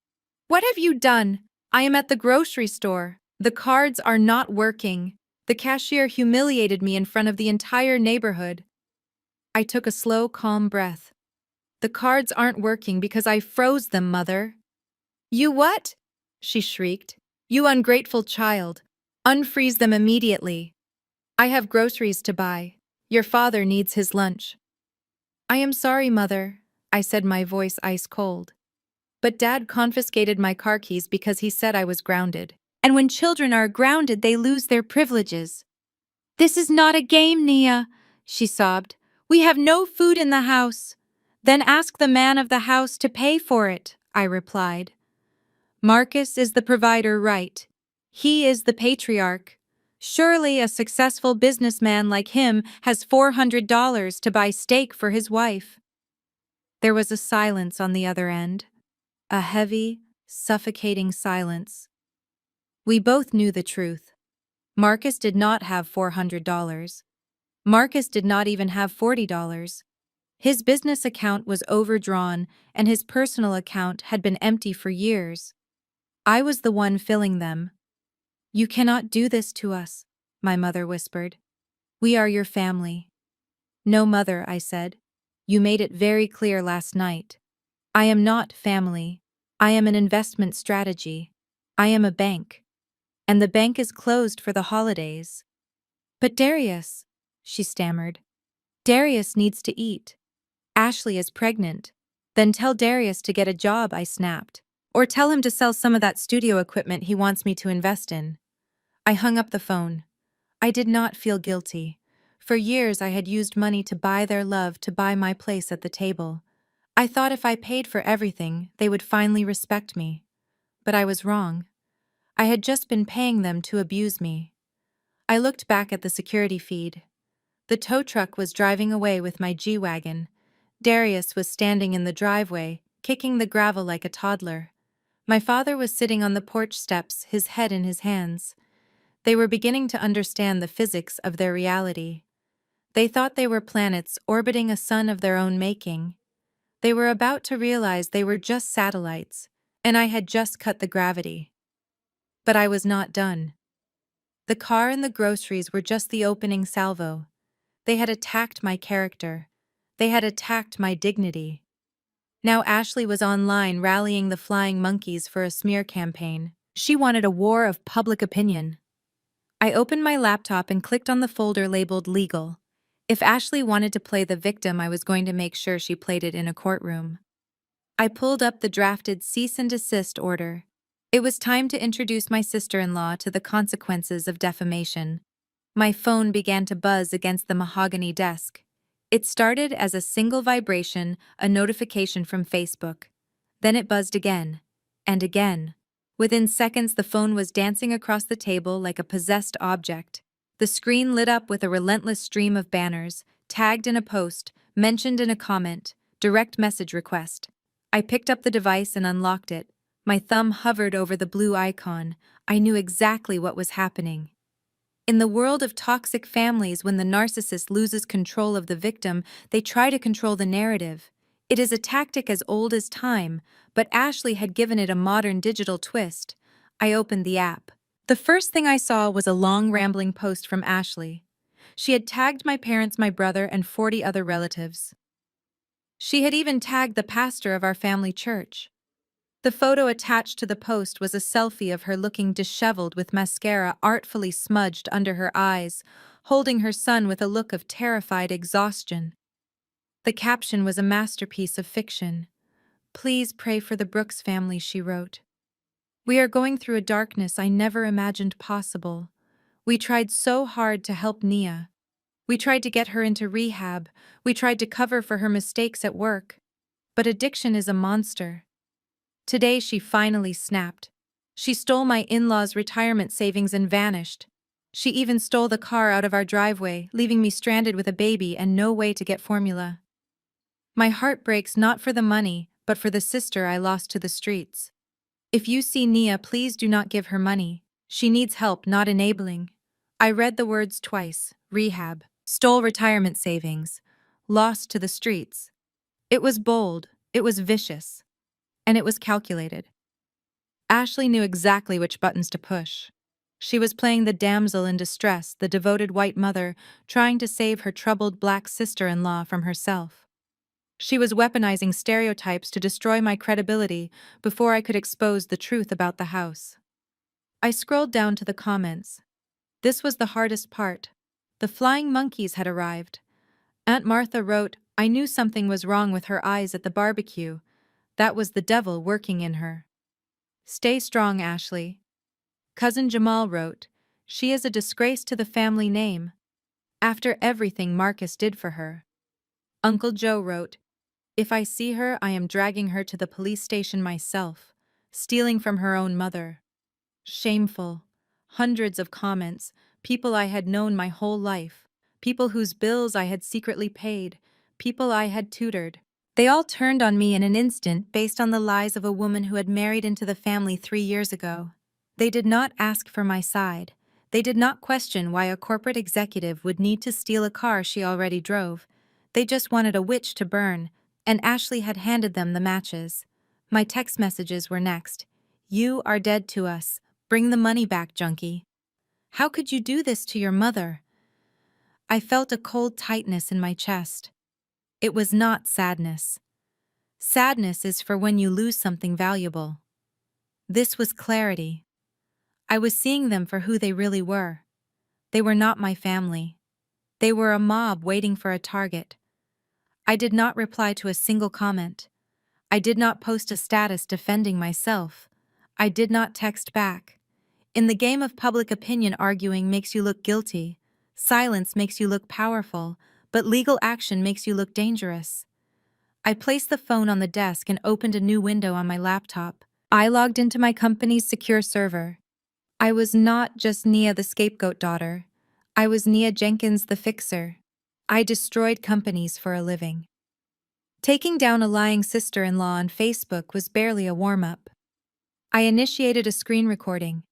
"What have you done? I am at the grocery store. The cards are not working. The cashier humiliated me in front of the entire neighborhood." I took a slow, calm breath. "The cards aren't working because I froze them, Mother." "You what?" she shrieked. "You ungrateful child. Unfreeze them immediately." "I have groceries to buy. Your father needs his lunch." "I am sorry, Mother," I said, my voice ice cold. "But Dad confiscated my car keys because he said I was grounded. And when children are grounded, they lose their privileges." "This is not a game, Nia," she sobbed. "We have no food in the house." "Then ask the man of the house to pay for it," I replied. "Marcus is the provider, right? He is the patriarch. Surely a successful businessman like him has $400 to buy steak for his wife." There was a silence on the other end. A heavy, suffocating silence. We both knew the truth. Marcus did not have $400. Marcus did not even have $40. His business account was overdrawn, and his personal account had been empty for years. I was the one filling them. "You cannot do this to us," my mother whispered. We are your family. No, mother, I said. You made it very clear last night. I am not family. I am an investment strategy. I am a bank. And the bank is closed for the holidays. But Darius, she stammered. Darius needs to eat. Ashley is pregnant. Then tell Darius to get a job, I snapped. Or tell him to sell some of that studio equipment he wants me to invest in. I hung up the phone. I did not feel guilty. For years I had used money to buy their love, to buy my place at the table. I thought if I paid for everything, they would finally respect me. But I was wrong. I had just been paying them to abuse me. I looked back at the security feed. The tow truck was driving away with my G-Wagon. Darius was standing in the driveway, kicking the gravel like a toddler. My father was sitting on the porch steps, his head in his hands. They were beginning to understand the physics of their reality. They thought they were planets orbiting a sun of their own making. They were about to realize they were just satellites, and I had just cut the gravity. But I was not done. The car and the groceries were just the opening salvo. They had attacked my character. They had attacked my dignity. Now Ashley was online rallying the flying monkeys for a smear campaign. She wanted a war of public opinion. I opened my laptop and clicked on the folder labeled Legal. If Ashley wanted to play the victim, I was going to make sure she played it in a courtroom. I pulled up the drafted cease and desist order. It was time to introduce my sister-in-law to the consequences of defamation. My phone began to buzz against the mahogany desk. It started as a single vibration, a notification from Facebook. Then it buzzed again, and again. Within seconds, the phone was dancing across the table like a possessed object. The screen lit up with a relentless stream of banners, tagged in a post, mentioned in a comment, direct message request. I picked up the device and unlocked it. My thumb hovered over the blue icon. I knew exactly what was happening. In the world of toxic families, when the narcissist loses control of the victim, they try to control the narrative. It is a tactic as old as time, but Ashley had given it a modern digital twist. I opened the app. The first thing I saw was a long, rambling post from Ashley. She had tagged my parents, my brother, and 40 other relatives. She had even tagged the pastor of our family church. The photo attached to the post was a selfie of her looking disheveled with mascara artfully smudged under her eyes, holding her son with a look of terrified exhaustion. The caption was a masterpiece of fiction. Please pray for the Brooks family, she wrote. We are going through a darkness I never imagined possible. We tried so hard to help Nia. We tried to get her into rehab. We tried to cover for her mistakes at work. But addiction is a monster. Today she finally snapped. She stole my in-laws' retirement savings and vanished. She even stole the car out of our driveway, leaving me stranded with a baby and no way to get formula. My heart breaks not for the money, but for the sister I lost to the streets. If you see Nia, please do not give her money. She needs help, not enabling. I read the words twice: rehab, stole retirement savings, lost to the streets. It was bold, it was vicious, and it was calculated. Ashley knew exactly which buttons to push. She was playing the damsel in distress, the devoted white mother, trying to save her troubled black sister-in-law from herself. She was weaponizing stereotypes to destroy my credibility before I could expose the truth about the house. I scrolled down to the comments. This was the hardest part. The flying monkeys had arrived. Aunt Martha wrote, I knew something was wrong with her eyes at the barbecue. That was the devil working in her. Stay strong, Ashley. Cousin Jamal wrote, she is a disgrace to the family name. After everything Marcus did for her. Uncle Joe wrote, if I see her, I am dragging her to the police station myself, stealing from her own mother. Shameful. Hundreds of comments, people I had known my whole life, people whose bills I had secretly paid, people I had tutored. They all turned on me in an instant based on the lies of a woman who had married into the family 3 years ago. They did not ask for my side. They did not question why a corporate executive would need to steal a car she already drove. They just wanted a witch to burn, and Ashley had handed them the matches. My text messages were next. You are dead to us. Bring the money back, junkie. How could you do this to your mother? I felt a cold tightness in my chest. It was not sadness. Sadness is for when you lose something valuable. This was clarity. I was seeing them for who they really were. They were not my family. They were a mob waiting for a target. I did not reply to a single comment. I did not post a status defending myself. I did not text back. In the game of public opinion, arguing makes you look guilty. Silence makes you look powerful, but legal action makes you look dangerous. I placed the phone on the desk and opened a new window on my laptop. I logged into my company's secure server. I was not just Nia the scapegoat daughter. I was Nia Jenkins the fixer. I destroyed companies for a living. Taking down a lying sister-in-law on Facebook was barely a warm-up. I initiated a screen recording.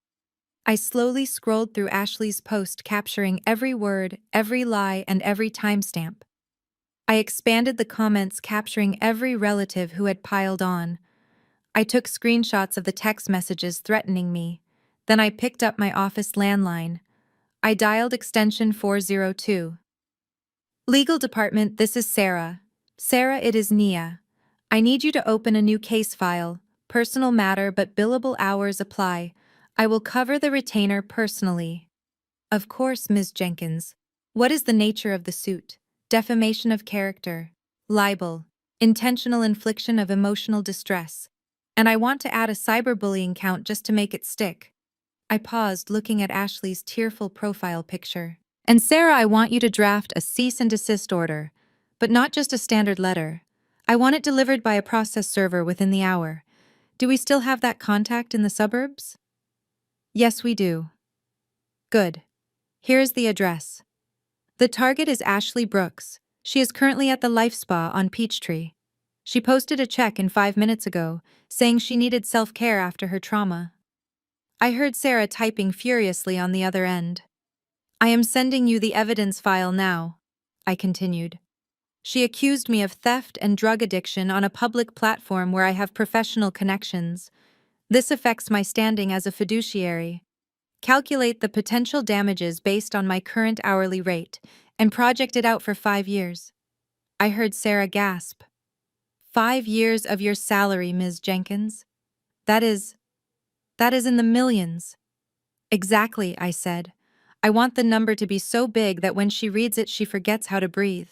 I slowly scrolled through Ashley's post, capturing every word, every lie, and every timestamp. I expanded the comments, capturing every relative who had piled on. I took screenshots of the text messages threatening me. Then I picked up my office landline. I dialed extension 402. Legal department, this is Sarah. Sarah, it is Nia. I need you to open a new case file. Personal matter, but billable hours apply. I will cover the retainer personally. Of course, Ms. Jenkins. What is the nature of the suit? Defamation of character, libel, intentional infliction of emotional distress. And I want to add a cyberbullying count just to make it stick. I paused, looking at Ashley's tearful profile picture. And Sarah, I want you to draft a cease and desist order, but not just a standard letter. I want it delivered by a process server within the hour. Do we still have that contact in the suburbs? Yes, we do. Good. Here is the address. The target is Ashley Brooks. She is currently at the Life Spa on Peachtree. She posted a check-in 5 minutes ago, saying she needed self-care after her trauma. I heard Sarah typing furiously on the other end. I am sending you the evidence file now, I continued. She accused me of theft and drug addiction on a public platform where I have professional connections. This affects my standing as a fiduciary. Calculate the potential damages based on my current hourly rate and project it out for 5 years. I heard Sarah gasp. 5 years of your salary, Ms. Jenkins? That is in the millions. Exactly, I said. I want the number to be so big that when she reads it, she forgets how to breathe.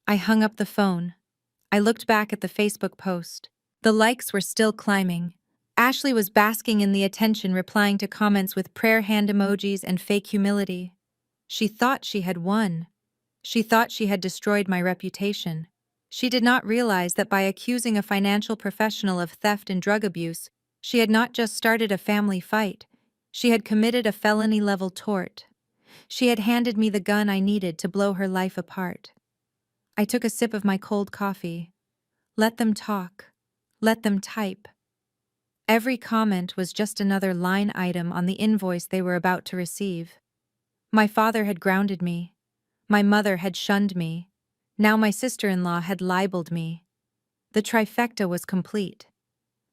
I hung up the phone. I looked back at the Facebook post. The likes were still climbing. Ashley was basking in the attention, replying to comments with prayer hand emojis and fake humility. She thought she had won. She thought she had destroyed my reputation. She did not realize that by accusing a financial professional of theft and drug abuse, she had not just started a family fight. She had committed a felony-level tort. She had handed me the gun I needed to blow her life apart. I took a sip of my cold coffee. Let them talk. Let them type. Every comment was just another line item on the invoice they were about to receive. My father had grounded me. My mother had shunned me. Now my sister-in-law had libeled me. The trifecta was complete.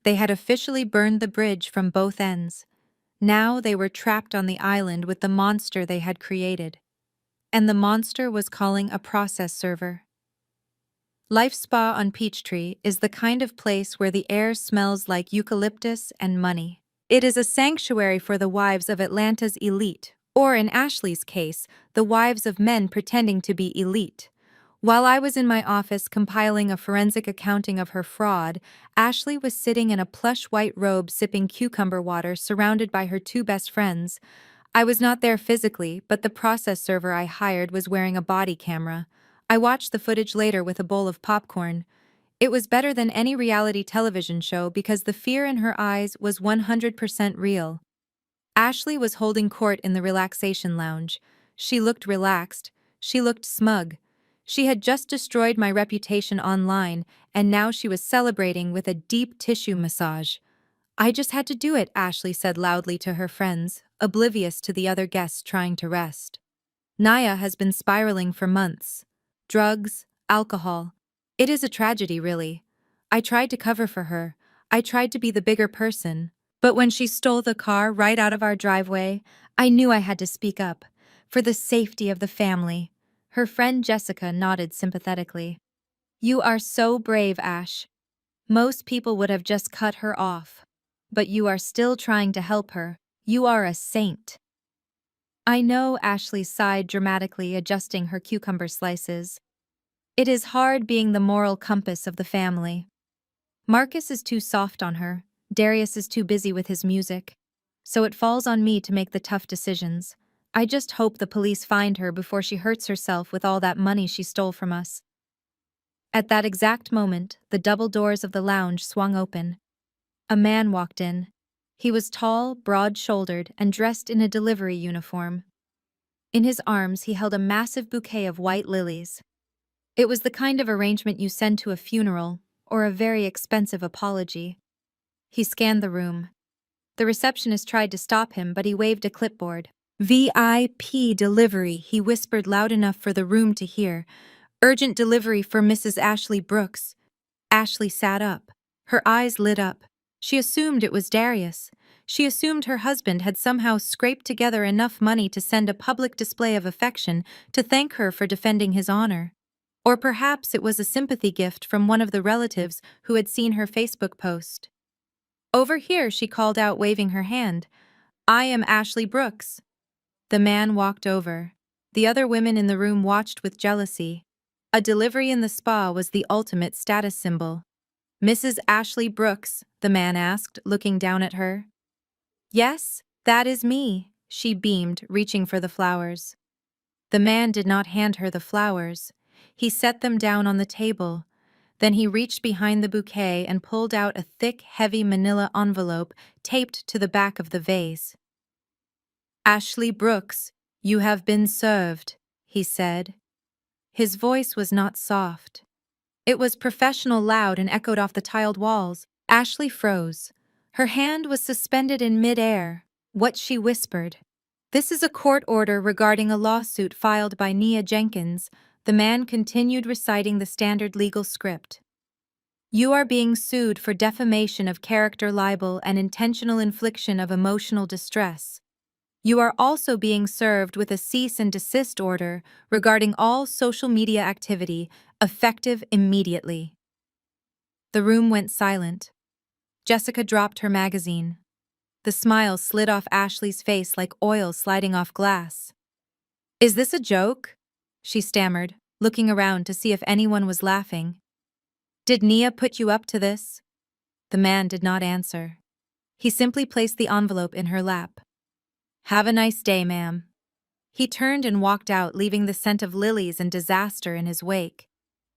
They had officially burned the bridge from both ends. Now they were trapped on the island with the monster they had created. And the monster was calling a process server. Life Spa on Peachtree is the kind of place where the air smells like eucalyptus and money. It is a sanctuary for the wives of Atlanta's elite, or in Ashley's case, the wives of men pretending to be elite. While I was in my office compiling a forensic accounting of her fraud, Ashley was sitting in a plush white robe sipping cucumber water surrounded by her 2 best friends. I was not there physically, but the process server I hired was wearing a body camera. I watched the footage later with a bowl of popcorn. It was better than any reality television show because the fear in her eyes was 100% real. Ashley was holding court in the relaxation lounge. She looked relaxed. She looked smug. She had just destroyed my reputation online, and now she was celebrating with a deep tissue massage. I just had to do it, Ashley said loudly to her friends, oblivious to the other guests trying to rest. Naya has been spiraling for months. Drugs, alcohol. It is a tragedy, really. I tried to cover for her. I tried to be the bigger person. But when she stole the car right out of our driveway, I knew I had to speak up. For the safety of the family. Her friend Jessica nodded sympathetically. You are so brave, Ash. Most people would have just cut her off. But you are still trying to help her. You are a saint. I know, Ashley sighed dramatically, adjusting her cucumber slices. It is hard being the moral compass of the family. Marcus is too soft on her. Darius is too busy with his music. So it falls on me to make the tough decisions. I just hope the police find her before she hurts herself with all that money she stole from us. At that exact moment, the double doors of the lounge swung open. A man walked in. He was tall, broad-shouldered, and dressed in a delivery uniform. In his arms, he held a massive bouquet of white lilies. It was the kind of arrangement you send to a funeral or a very expensive apology. He scanned the room. The receptionist tried to stop him, but he waved a clipboard. VIP delivery, he whispered loud enough for the room to hear. Urgent delivery for Mrs. Ashley Brooks. Ashley sat up. Her eyes lit up. She assumed it was Darius. She assumed her husband had somehow scraped together enough money to send a public display of affection to thank her for defending his honor. Or perhaps it was a sympathy gift from one of the relatives who had seen her Facebook post. Over here, she called out, waving her hand. I am Ashley Brooks. The man walked over. The other women in the room watched with jealousy. A delivery in the spa was the ultimate status symbol. Mrs. Ashley Brooks, the man asked, looking down at her. Yes, that is me, she beamed, reaching for the flowers. The man did not hand her the flowers. He set them down on the table. Then he reached behind the bouquet and pulled out a thick, heavy manila envelope taped to the back of the vase. Ashley Brooks, you have been served, he said. His voice was not soft. It was professional, loud, and echoed off the tiled walls. Ashley froze. Her hand was suspended in mid-air. What she whispered. This is a court order regarding a lawsuit filed by Nia Jenkins. The man continued reciting the standard legal script. You are being sued for defamation of character, libel, and intentional infliction of emotional distress. You are also being served with a cease and desist order regarding all social media activity, effective immediately. The room went silent. Jessica dropped her magazine. The smile slid off Ashley's face like oil sliding off glass. Is this a joke? She stammered, looking around to see if anyone was laughing. Did Nia put you up to this? The man did not answer. He simply placed the envelope in her lap. Have a nice day, ma'am. He turned and walked out, leaving the scent of lilies and disaster in his wake.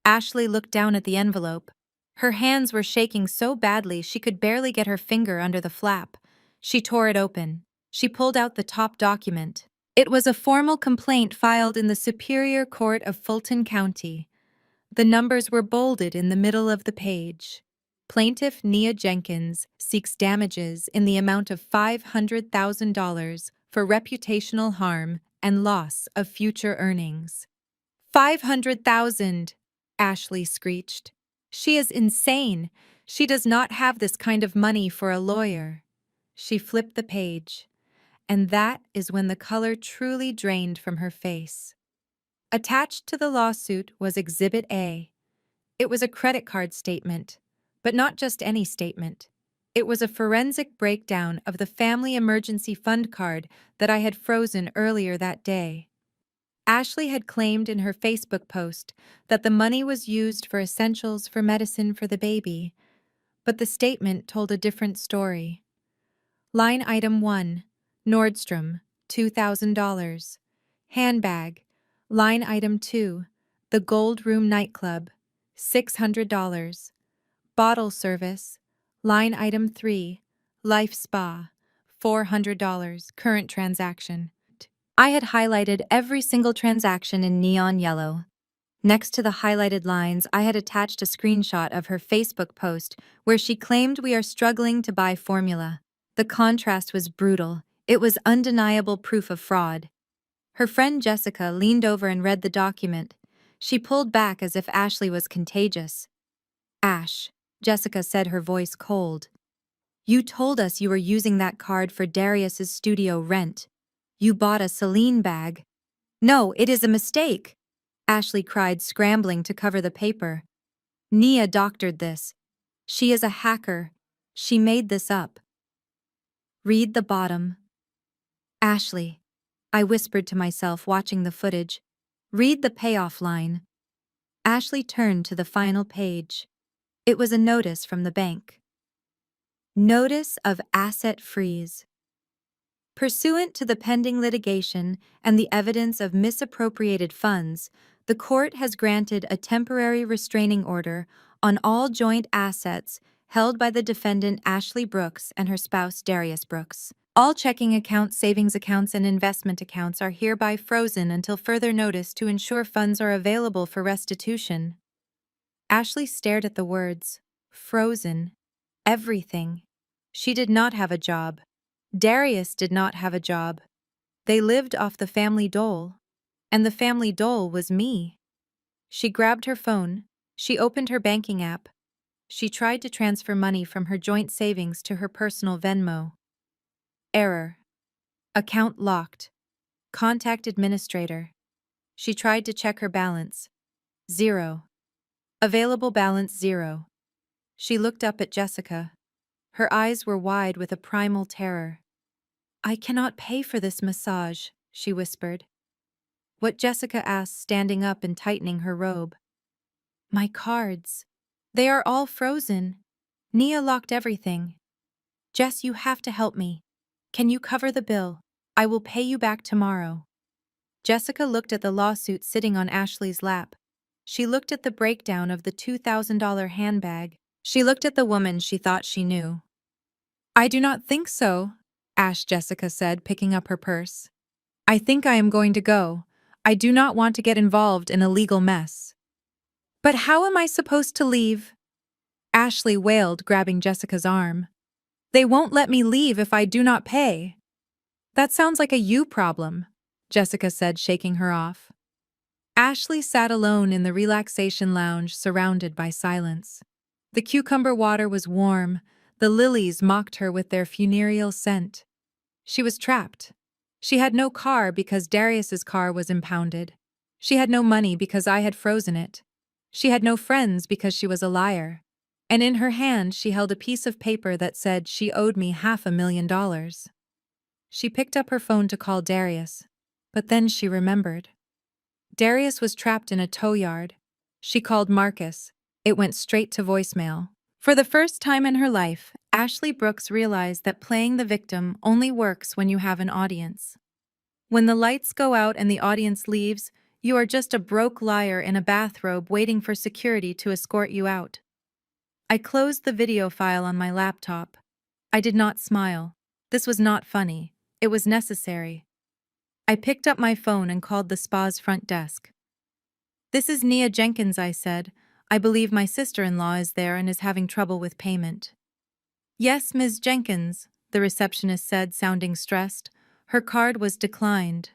Ashley looked down at the envelope. Her hands were shaking so badly she could barely get her finger under the flap. She tore it open. She pulled out the top document. It was a formal complaint filed in the Superior Court of Fulton County. The numbers were bolded in the middle of the page. Plaintiff Nia Jenkins seeks damages in the amount of $500,000 for reputational harm and loss of future earnings. 500,000, Ashley screeched. She is insane. She does not have this kind of money for a lawyer. She flipped the page, and that is when the color truly drained from her face. Attached to the lawsuit was Exhibit A. It was a credit card statement, but not just any statement. It was a forensic breakdown of the family emergency fund card that I had frozen earlier that day. Ashley had claimed in her Facebook post that the money was used for essentials for medicine for the baby, but the statement told a different story. Line item 1, Nordstrom, $2,000. Handbag. Line item 2, the Gold Room nightclub, $600. Bottle service. Line item 3, Life Spa, $400. Current transaction. I had highlighted every single transaction in neon yellow. Next to the highlighted lines, I had attached a screenshot of her Facebook post where she claimed we are struggling to buy formula. The contrast was brutal. It was undeniable proof of fraud. Her friend Jessica leaned over and read the document. She pulled back as if Ashley was contagious. Ash, Jessica said, her voice cold. You told us you were using that card for Darius's studio rent. You bought a Celine bag. No, it is a mistake, Ashley cried, scrambling to cover the paper. Nia doctored this. She is a hacker. She made this up. Read the bottom. Ashley, I whispered to myself, watching the footage. Read the payoff line. Ashley turned to the final page. It was a notice from the bank. Notice of asset freeze. Pursuant to the pending litigation and the evidence of misappropriated funds, the court has granted a temporary restraining order on all joint assets held by the defendant Ashley Brooks and her spouse Darius Brooks. All checking accounts, savings accounts, and investment accounts are hereby frozen until further notice to ensure funds are available for restitution. Ashley stared at the words. Frozen. Everything. She did not have a job. Darius did not have a job. They lived off the family dole. And the family dole was me. She grabbed her phone. She opened her banking app. She tried to transfer money from her joint savings to her personal Venmo. Error. Account locked. Contact administrator. She tried to check her balance. 0. Available balance 0. She looked up at Jessica. Her eyes were wide with a primal terror. I cannot pay for this massage, she whispered. What? Jessica asked, standing up and tightening her robe. My cards. They are all frozen. Nia locked everything. Jess, you have to help me. Can you cover the bill? I will pay you back tomorrow. Jessica looked at the lawsuit sitting on Ashley's lap. She looked at the breakdown of the $2,000 handbag. She looked at the woman she thought she knew. I do not think so, Jessica said, picking up her purse. I think I am going to go. I do not want to get involved in a legal mess. But how am I supposed to leave? Ashley wailed, grabbing Jessica's arm. They won't let me leave if I do not pay. That sounds like a you problem, Jessica said, shaking her off. Ashley sat alone in the relaxation lounge, surrounded by silence. The cucumber water was warm. The lilies mocked her with their funereal scent. She was trapped. She had no car because Darius's car was impounded. She had no money because I had frozen it. She had no friends because she was a liar. And in her hand she held a piece of paper that said she owed me $500,000. She picked up her phone to call Darius, but then she remembered. Darius was trapped in a tow yard. She called Marcus. It went straight to voicemail. For the first time in her life, Ashley Brooks realized that playing the victim only works when you have an audience. When the lights go out and the audience leaves, you are just a broke liar in a bathrobe waiting for security to escort you out. I closed the video file on my laptop. I did not smile. This was not funny. It was necessary. I picked up my phone and called the spa's front desk. This is Nia Jenkins, I said. I believe my sister-in-law is there and is having trouble with payment. Yes, Ms. Jenkins, the receptionist said, sounding stressed. Her card was declined.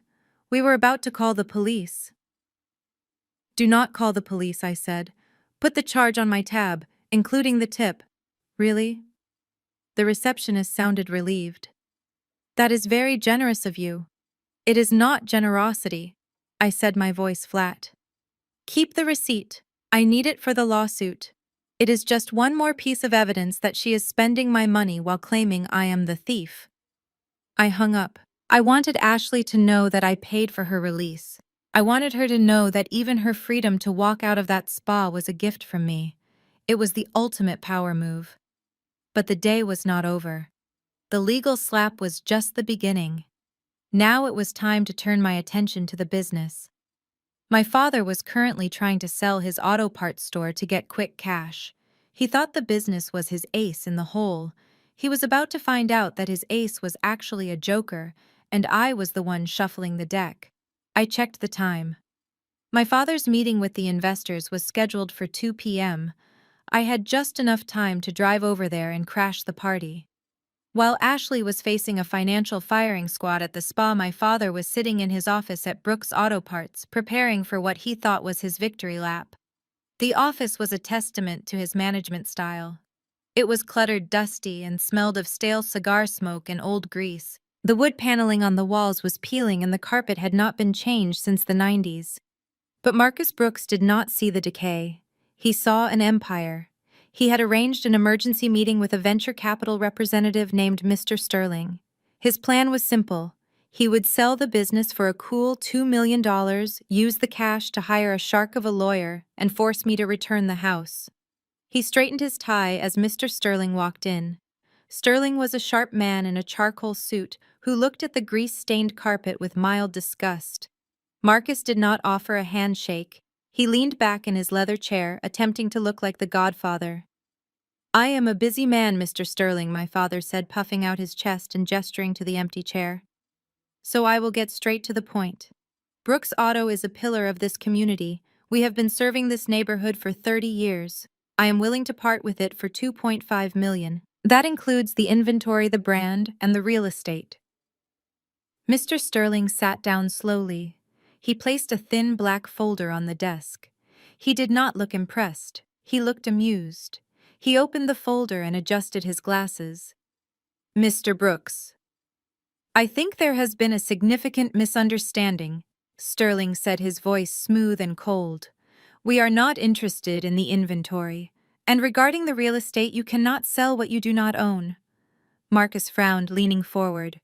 We were about to call the police. Do not call the police, I said. Put the charge on my tab, including the tip. Really? The receptionist sounded relieved. That is very generous of you. It is not generosity, I said, my voice flat. Keep the receipt. I need it for the lawsuit. It is just one more piece of evidence that she is spending my money while claiming I am the thief. I hung up. I wanted Ashley to know that I paid for her release. I wanted her to know that even her freedom to walk out of that spa was a gift from me. It was the ultimate power move. But the day was not over. The legal slap was just the beginning. Now it was time to turn my attention to the business. My father was currently trying to sell his auto parts store to get quick cash. He thought the business was his ace in the hole. He was about to find out that his ace was actually a joker, and I was the one shuffling the deck. I checked the time. My father's meeting with the investors was scheduled for 2 p.m. I had just enough time to drive over there and crash the party. While Ashley was facing a financial firing squad at the spa, my father was sitting in his office at Brooks Auto Parts, preparing for what he thought was his victory lap. The office was a testament to his management style. It was cluttered, dusty, and smelled of stale cigar smoke and old grease. The wood paneling on the walls was peeling and the carpet had not been changed since the 90s. But Marcus Brooks did not see the decay. He saw an empire. He had arranged an emergency meeting with a venture capital representative named Mr. Sterling. His plan was simple. He would sell the business for a cool $2 million, use the cash to hire a shark of a lawyer, and force me to return the house. He straightened his tie as Mr. Sterling walked in. Sterling was a sharp man in a charcoal suit who looked at the grease-stained carpet with mild disgust. Marcus did not offer a handshake. He leaned back in his leather chair, attempting to look like the Godfather. "I am a busy man, Mr. Sterling," my father said, puffing out his chest and gesturing to the empty chair. "So I will get straight to the point. Brooks Auto is a pillar of this community. We have been serving this neighborhood for 30 years. I am willing to part with it for $2.5 million. That includes the inventory, the brand, and the real estate." Mr. Sterling sat down slowly. He placed a thin black folder on the desk. He did not look impressed. He looked amused. He opened the folder and adjusted his glasses. "Mr. Brooks, I think there has been a significant misunderstanding," Sterling said, his voice smooth and cold. "We are not interested in the inventory. And regarding the real estate, you cannot sell what you do not own." Marcus frowned, leaning forward.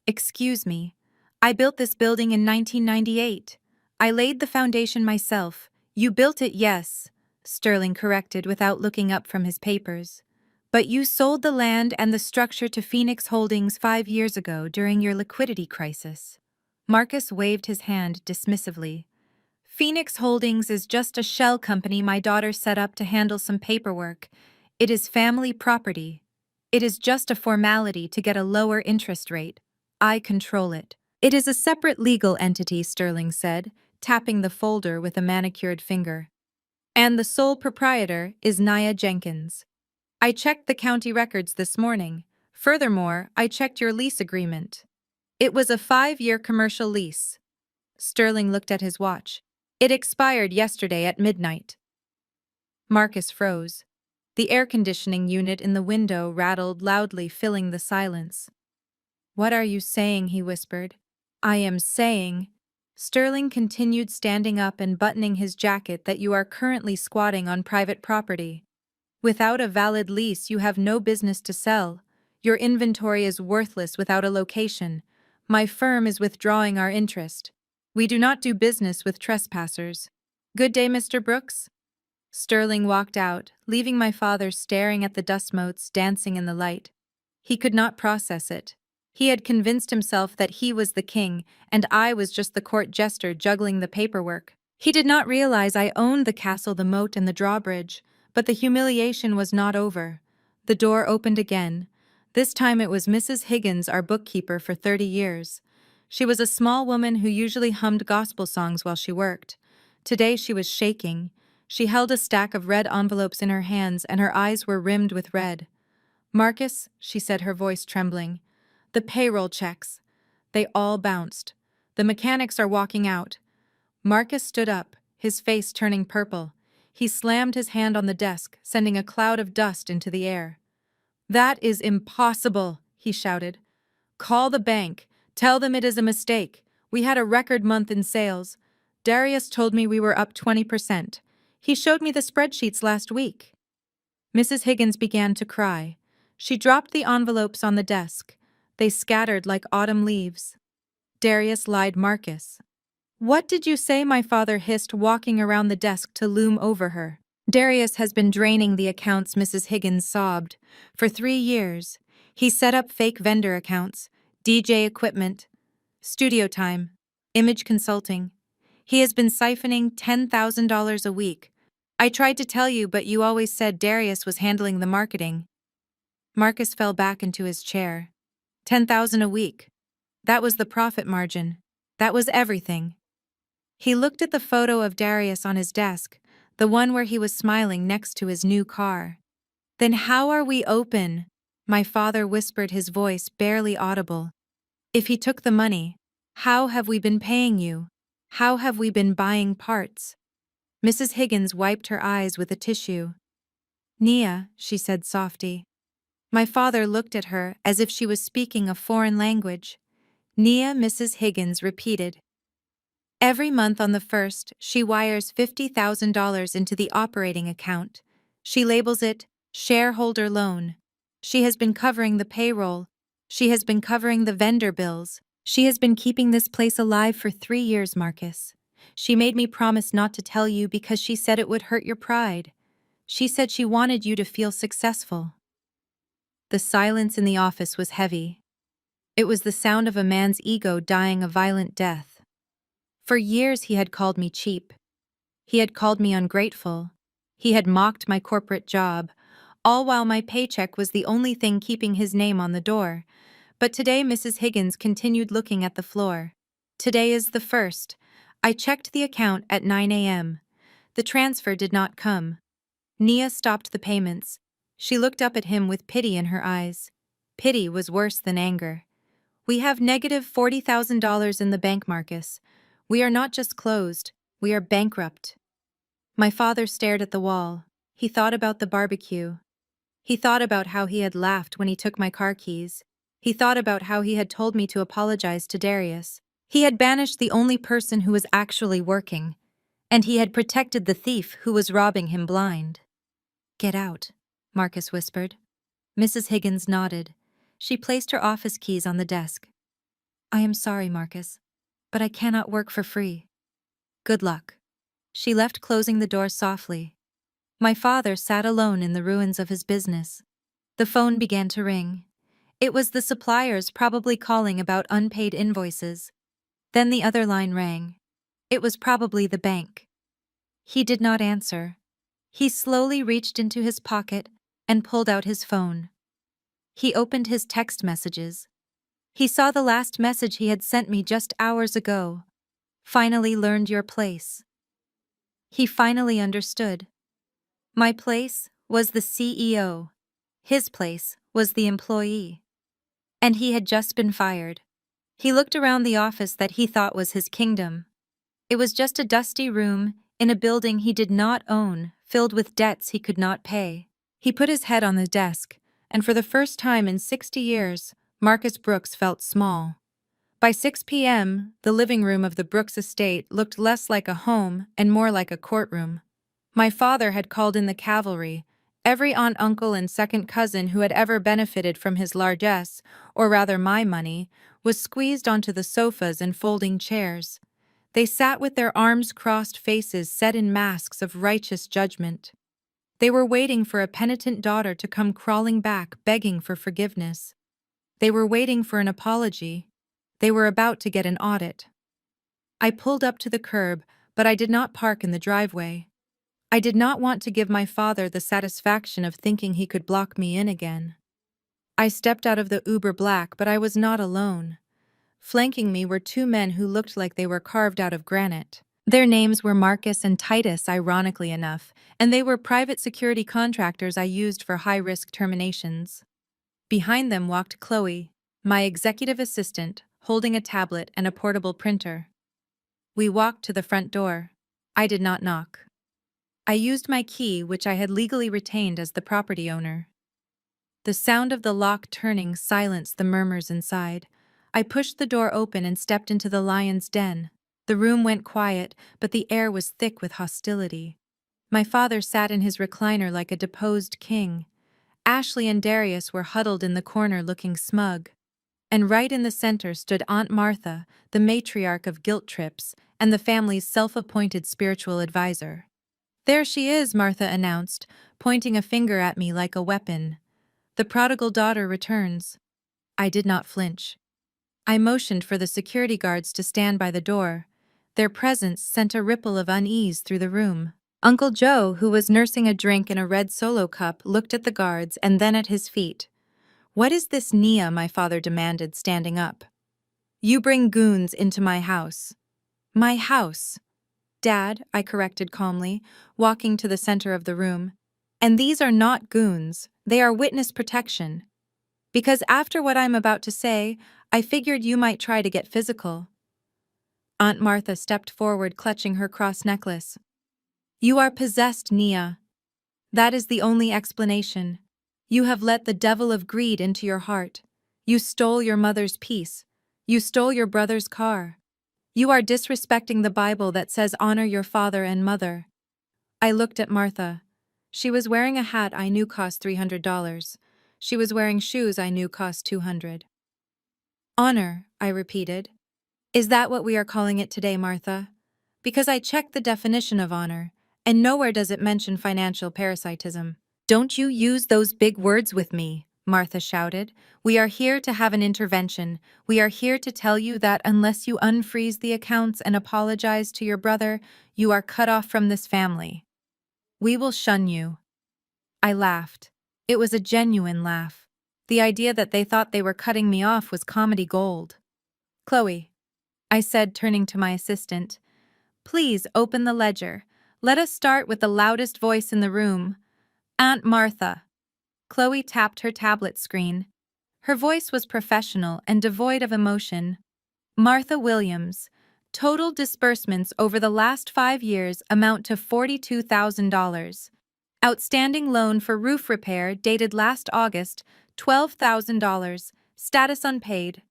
"Excuse me. I built this building in 1998. I laid the foundation myself." "You built it, yes," Sterling corrected without looking up from his papers. "But you sold the land and the structure to Phoenix Holdings 5 years ago during your liquidity crisis." Marcus waved his hand dismissively. "Phoenix Holdings is just a shell company my daughter set up to handle some paperwork. It is family property. It is just a formality to get a lower interest rate. I control it." "It is a separate legal entity," Sterling said, tapping the folder with a manicured finger. "And the sole proprietor is Nia Jenkins. I checked the county records this morning. Furthermore, I checked your lease agreement. It was a 5-year commercial lease." Sterling looked at his watch. "It expired yesterday at midnight." Marcus froze. The air conditioning unit in the window rattled loudly, filling the silence. "What are you saying?" he whispered. "I am saying," Sterling continued, standing up and buttoning his jacket, "that you are currently squatting on private property. Without a valid lease, you have no business to sell. Your inventory is worthless without a location. My firm is withdrawing our interest. We do not do business with trespassers. Good day, Mr. Brooks." Sterling walked out, leaving my father staring at the dust motes dancing in the light. He could not process it. He had convinced himself that he was the king, and I was just the court jester juggling the paperwork. He did not realize I owned the castle, the moat, and the drawbridge. But the humiliation was not over. The door opened again. This time it was Mrs. Higgins, our bookkeeper for 30 years. She was a small woman who usually hummed gospel songs while she worked. Today she was shaking. She held a stack of red envelopes in her hands, and her eyes were rimmed with red. "Marcus," she said, her voice trembling, "the payroll checks. They all bounced. The mechanics are walking out." Marcus stood up, his face turning purple. He slammed his hand on the desk, sending a cloud of dust into the air. "That is impossible," he shouted. "Call the bank. Tell them it is a mistake. We had a record month in sales. Darius told me we were up 20%. He showed me the spreadsheets last week." Mrs. Higgins began to cry. She dropped the envelopes on the desk. They scattered like autumn leaves. "Darius lied, Marcus." "What did you say?" my father hissed, walking around the desk to loom over her. "Darius has been draining the accounts," Mrs. Higgins sobbed. "For 3 years. He set up fake vendor accounts, DJ equipment, studio time, image consulting. He has been siphoning $10,000 a week. I tried to tell you, but you always said Darius was handling the marketing." Marcus fell back into his chair. 10,000 a week. That was the profit margin. That was everything. He looked at the photo of Darius on his desk, the one where he was smiling next to his new car. "Then how are we open?" my father whispered, his voice barely audible. "If he took the money, how have we been paying you? How have we been buying parts?" Mrs. Higgins wiped her eyes with a tissue. Nia, she said softly. My father looked at her as if she was speaking a foreign language. Nia, Mrs. Higgins repeated. Every month on the 1st, she wires $50,000 into the operating account. She labels it shareholder loan. She has been covering the payroll. She has been covering the vendor bills. She has been keeping this place alive for 3 years, Marcus. She made me promise not to tell you because she said it would hurt your pride. She said she wanted you to feel successful. The silence in the office was heavy. It was the sound of a man's ego dying a violent death. For years he had called me cheap. He had called me ungrateful. He had mocked my corporate job, all while my paycheck was the only thing keeping his name on the door. But today Mrs. Higgins continued looking at the floor. Today is the 1st. I checked the account at 9 a.m. The transfer did not come. Nia stopped the payments. She looked up at him with pity in her eyes. Pity was worse than anger. We have negative $40,000 in the bank, Marcus. We are not just closed, we are bankrupt. My father stared at the wall. He thought about the barbecue. He thought about how he had laughed when he took my car keys. He thought about how he had told me to apologize to Darius. He had banished the only person who was actually working, and he had protected the thief who was robbing him blind. Get out, Marcus whispered. Mrs. Higgins nodded. She placed her office keys on the desk. I am sorry, Marcus, but I cannot work for free. Good luck. She left, closing the door softly. My father sat alone in the ruins of his business. The phone began to ring. It was the suppliers probably calling about unpaid invoices. Then the other line rang. It was probably the bank. He did not answer. He slowly reached into his pocket and pulled out his phone. He opened his text messages. He saw the last message he had sent me just hours ago. Finally learned your place. He finally understood. My place was the CEO. His place was the employee. And he had just been fired. He looked around the office that he thought was his kingdom. It was just a dusty room in a building he did not own, filled with debts he could not pay. He put his head on the desk, and for the first time in 60 years, Marcus Brooks felt small. By 6 p.m., the living room of the Brooks estate looked less like a home and more like a courtroom. My father had called in the cavalry. Every aunt, uncle, and second cousin who had ever benefited from his largesse, or rather my money, was squeezed onto the sofas and folding chairs. They sat with their arms crossed, faces set in masks of righteous judgment. They were waiting for a penitent daughter to come crawling back, begging for forgiveness. They were waiting for an apology. They were about to get an audit. I pulled up to the curb, but I did not park in the driveway. I did not want to give my father the satisfaction of thinking he could block me in again. I stepped out of the Uber Black, but I was not alone. Flanking me were 2 men who looked like they were carved out of granite. Their names were Marcus and Titus, ironically enough, and they were private security contractors I used for high-risk terminations. Behind them walked Chloe, my executive assistant, holding a tablet and a portable printer. We walked to the front door. I did not knock. I used my key, which I had legally retained as the property owner. The sound of the lock turning silenced the murmurs inside. I pushed the door open and stepped into the lion's den. The room went quiet, but the air was thick with hostility. My father sat in his recliner like a deposed king. Ashley and Darius were huddled in the corner looking smug. And right in the center stood Aunt Martha, the matriarch of guilt trips, and the family's self-appointed spiritual advisor. There she is, Martha announced, pointing a finger at me like a weapon. The prodigal daughter returns. I did not flinch. I motioned for the security guards to stand by the door. Their presence sent a ripple of unease through the room. Uncle Joe, who was nursing a drink in a red Solo cup, looked at the guards and then at his feet. What is this, Nia? My father demanded, standing up. You bring goons into my house. My house. Dad, I corrected calmly, walking to the center of the room. And these are not goons, they are witness protection. Because after what I'm about to say, I figured you might try to get physical. Aunt Martha stepped forward, clutching her cross necklace. You are possessed, Nia. That is the only explanation. You have let the devil of greed into your heart. You stole your mother's peace. You stole your brother's car. You are disrespecting the Bible that says honor your father and mother. I looked at Martha. She was wearing a hat I knew cost $300. She was wearing shoes I knew cost $200. Honor, I repeated. Is that what we are calling it today, Martha? Because I checked the definition of honor, and nowhere does it mention financial parasitism. Don't you use those big words with me, Martha shouted. We are here to have an intervention. We are here to tell you that unless you unfreeze the accounts and apologize to your brother, you are cut off from this family. We will shun you. I laughed. It was a genuine laugh. The idea that they thought they were cutting me off was comedy gold. Chloe, I said, turning to my assistant, please open the ledger. Let us start with the loudest voice in the room. Aunt Martha. Chloe tapped her tablet screen. Her voice was professional and devoid of emotion. Martha Williams. Total disbursements over the last 5 years amount to $42,000. Outstanding loan for roof repair dated last August, $12,000. Status unpaid.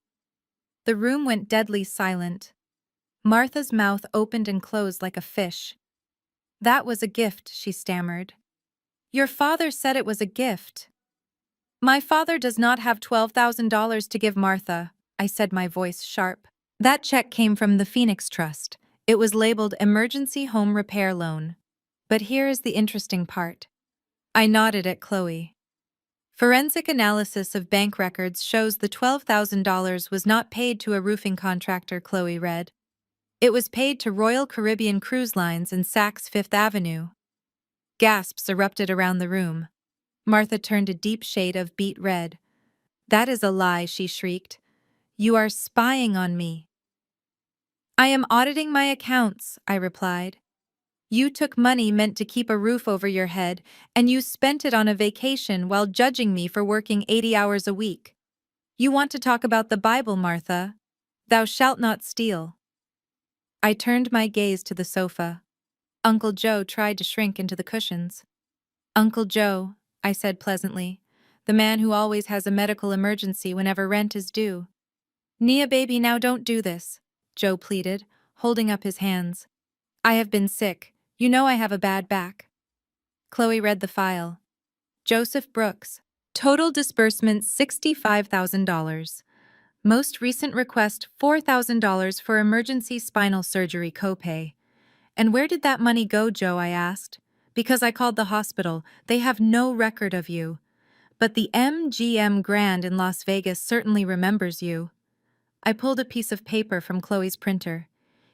The room went deadly silent. Martha's mouth opened and closed like a fish. That was a gift, she stammered. Your father said it was a gift. My father does not have $12,000 to give Martha, I said, my voice sharp. That check came from the Phoenix Trust. It was labeled Emergency Home Repair Loan. But here is the interesting part. I nodded at Chloe. Forensic analysis of bank records shows the $12,000 was not paid to a roofing contractor, Chloe read. It was paid to Royal Caribbean Cruise Lines and Saks Fifth Avenue. Gasps erupted around the room. Martha turned a deep shade of beet red. That is a lie, she shrieked. You are spying on me. I am auditing my accounts, I replied. You took money meant to keep a roof over your head, and you spent it on a vacation while judging me for working 80 hours a week. You want to talk about the Bible, Martha? Thou shalt not steal. I turned my gaze to the sofa. Uncle Joe tried to shrink into the cushions. Uncle Joe, I said pleasantly, the man who always has a medical emergency whenever rent is due. Nia, baby, now don't do this, Joe pleaded, holding up his hands. I have been sick. You know I have a bad back. Chloe read the file. Joseph Brooks. Total disbursement $65,000. Most recent request $4,000 for emergency spinal surgery copay. And where did that money go, Joe? I asked. Because I called the hospital. They have no record of you. But the MGM Grand in Las Vegas certainly remembers you. I pulled a piece of paper from Chloe's printer.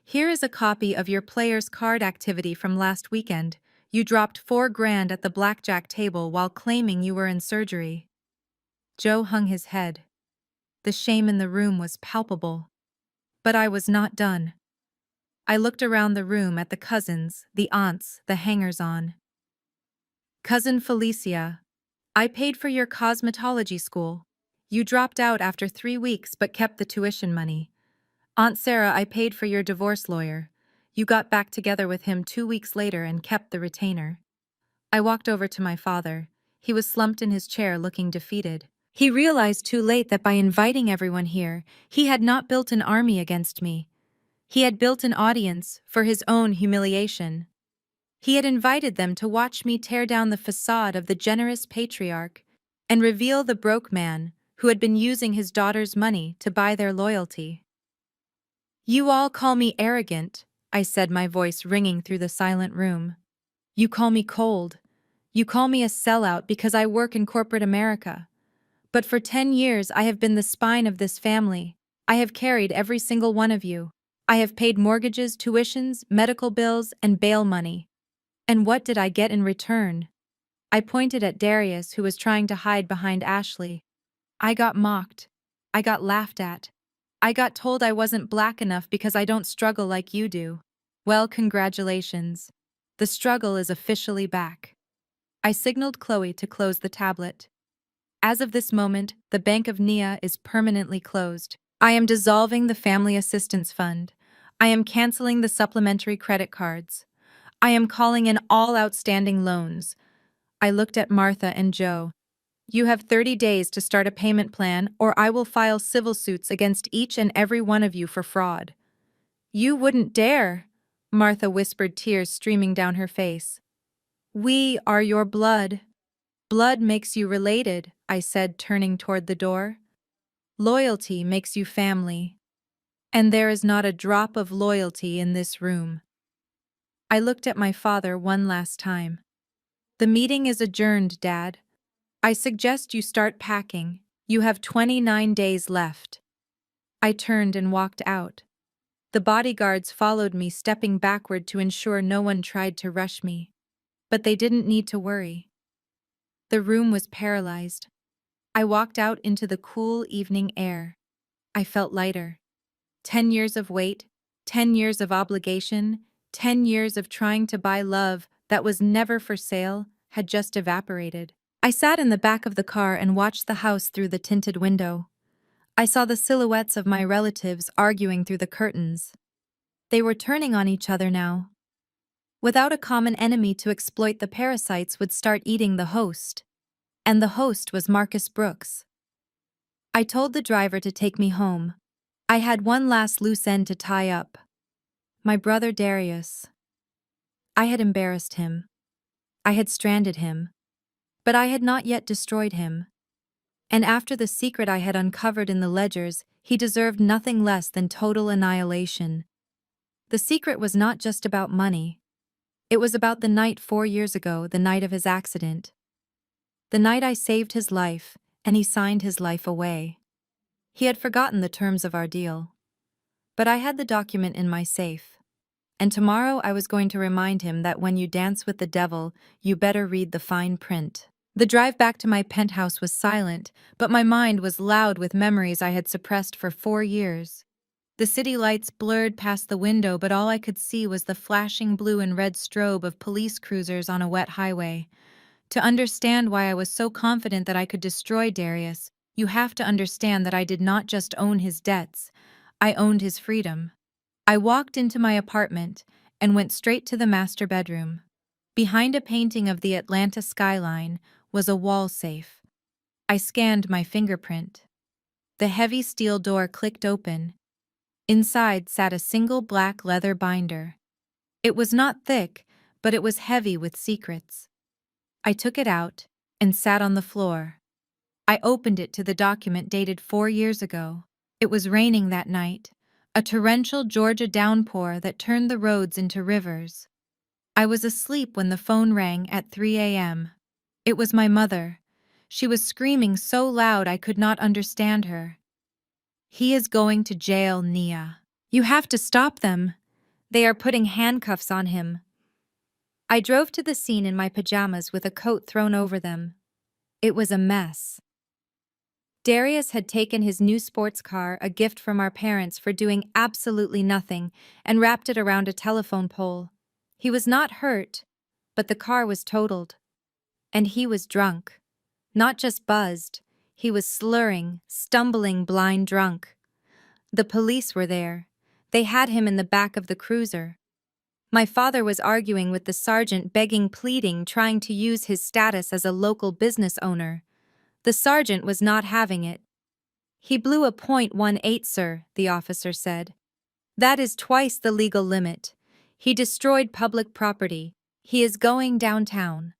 Here is a copy of your player's card activity from last weekend. You dropped $4,000 at the blackjack table while claiming you were in surgery. Joe hung his head. The shame in the room was palpable. But I was not done. I looked around the room at the cousins, the aunts, the hangers-on. Cousin Felicia, I paid for your cosmetology school. You dropped out after 3 weeks but kept the tuition money. Aunt Sarah, I paid for your divorce lawyer. You got back together with him 2 weeks later and kept the retainer. I walked over to my father. He was slumped in his chair looking defeated. He realized too late that by inviting everyone here, he had not built an army against me. He had built an audience for his own humiliation. He had invited them to watch me tear down the facade of the generous patriarch and reveal the broke man who had been using his daughter's money to buy their loyalty. You all call me arrogant, I said, my voice ringing through the silent room. You call me cold. You call me a sellout because I work in corporate America. But for 10 years I have been the spine of this family. I have carried every single one of you. I have paid mortgages, tuitions, medical bills, and bail money. And what did I get in return? I pointed at Darius, who was trying to hide behind Ashley. I got mocked. I got laughed at. I got told I wasn't black enough because I don't struggle like you do. Well, congratulations. The struggle is officially back. I signaled Chloe to close the tablet. As of this moment, the Bank of Nia is permanently closed. I am dissolving the Family Assistance Fund. I am canceling the supplementary credit cards. I am calling in all outstanding loans. I looked at Martha and Joe. You have 30 days to start a payment plan, or I will file civil suits against each and every one of you for fraud. You wouldn't dare, Martha whispered, tears streaming down her face. We are your blood. Blood makes you related, I said, turning toward the door. Loyalty makes you family. And there is not a drop of loyalty in this room. I looked at my father one last time. The meeting is adjourned, Dad. I suggest you start packing. You have 29 days left. I turned and walked out. The bodyguards followed me, stepping backward to ensure no one tried to rush me. But they didn't need to worry. The room was paralyzed. I walked out into the cool evening air. I felt lighter. 10 years of wait, 10 years of obligation, 10 years of trying to buy love that was never for sale had just evaporated. I sat in the back of the car and watched the house through the tinted window. I saw the silhouettes of my relatives arguing through the curtains. They were turning on each other now. Without a common enemy to exploit, the parasites would start eating the host. And the host was Marcus Brooks. I told the driver to take me home. I had one last loose end to tie up. My brother Darius. I had embarrassed him. I had stranded him. But I had not yet destroyed him. And after the secret I had uncovered in the ledgers, he deserved nothing less than total annihilation. The secret was not just about money. It was about the night 4 years ago, the night of his accident. The night I saved his life, and he signed his life away. He had forgotten the terms of our deal. But I had the document in my safe. And tomorrow I was going to remind him that when you dance with the devil, you better read the fine print. The drive back to my penthouse was silent, but my mind was loud with memories I had suppressed for 4 years. The city lights blurred past the window, but all I could see was the flashing blue and red strobe of police cruisers on a wet highway. To understand why I was so confident that I could destroy Darius, you have to understand that I did not just own his debts, I owned his freedom. I walked into my apartment and went straight to the master bedroom. Behind a painting of the Atlanta skyline was a wall safe. I scanned my fingerprint. The heavy steel door clicked open. Inside sat a single black leather binder. It was not thick, but it was heavy with secrets. I took it out and sat on the floor. I opened it to the document dated 4 years ago. It was raining that night, a torrential Georgia downpour that turned the roads into rivers. I was asleep when the phone rang at 3 a.m. It was my mother. She was screaming so loud I could not understand her. He is going to jail, Nia. You have to stop them. They are putting handcuffs on him. I drove to the scene in my pajamas with a coat thrown over them. It was a mess. Darius had taken his new sports car, a gift from our parents for doing absolutely nothing, and wrapped it around a telephone pole. He was not hurt, but the car was totaled. And he was drunk. Not just buzzed, he was slurring, stumbling, blind drunk. The police were there. They had him in the back of the cruiser. My father was arguing with the sergeant, begging, pleading, trying to use his status as a local business owner. The sergeant was not having it. He blew a .18, sir, the officer said. That is twice the legal limit. He destroyed public property. He is going downtown.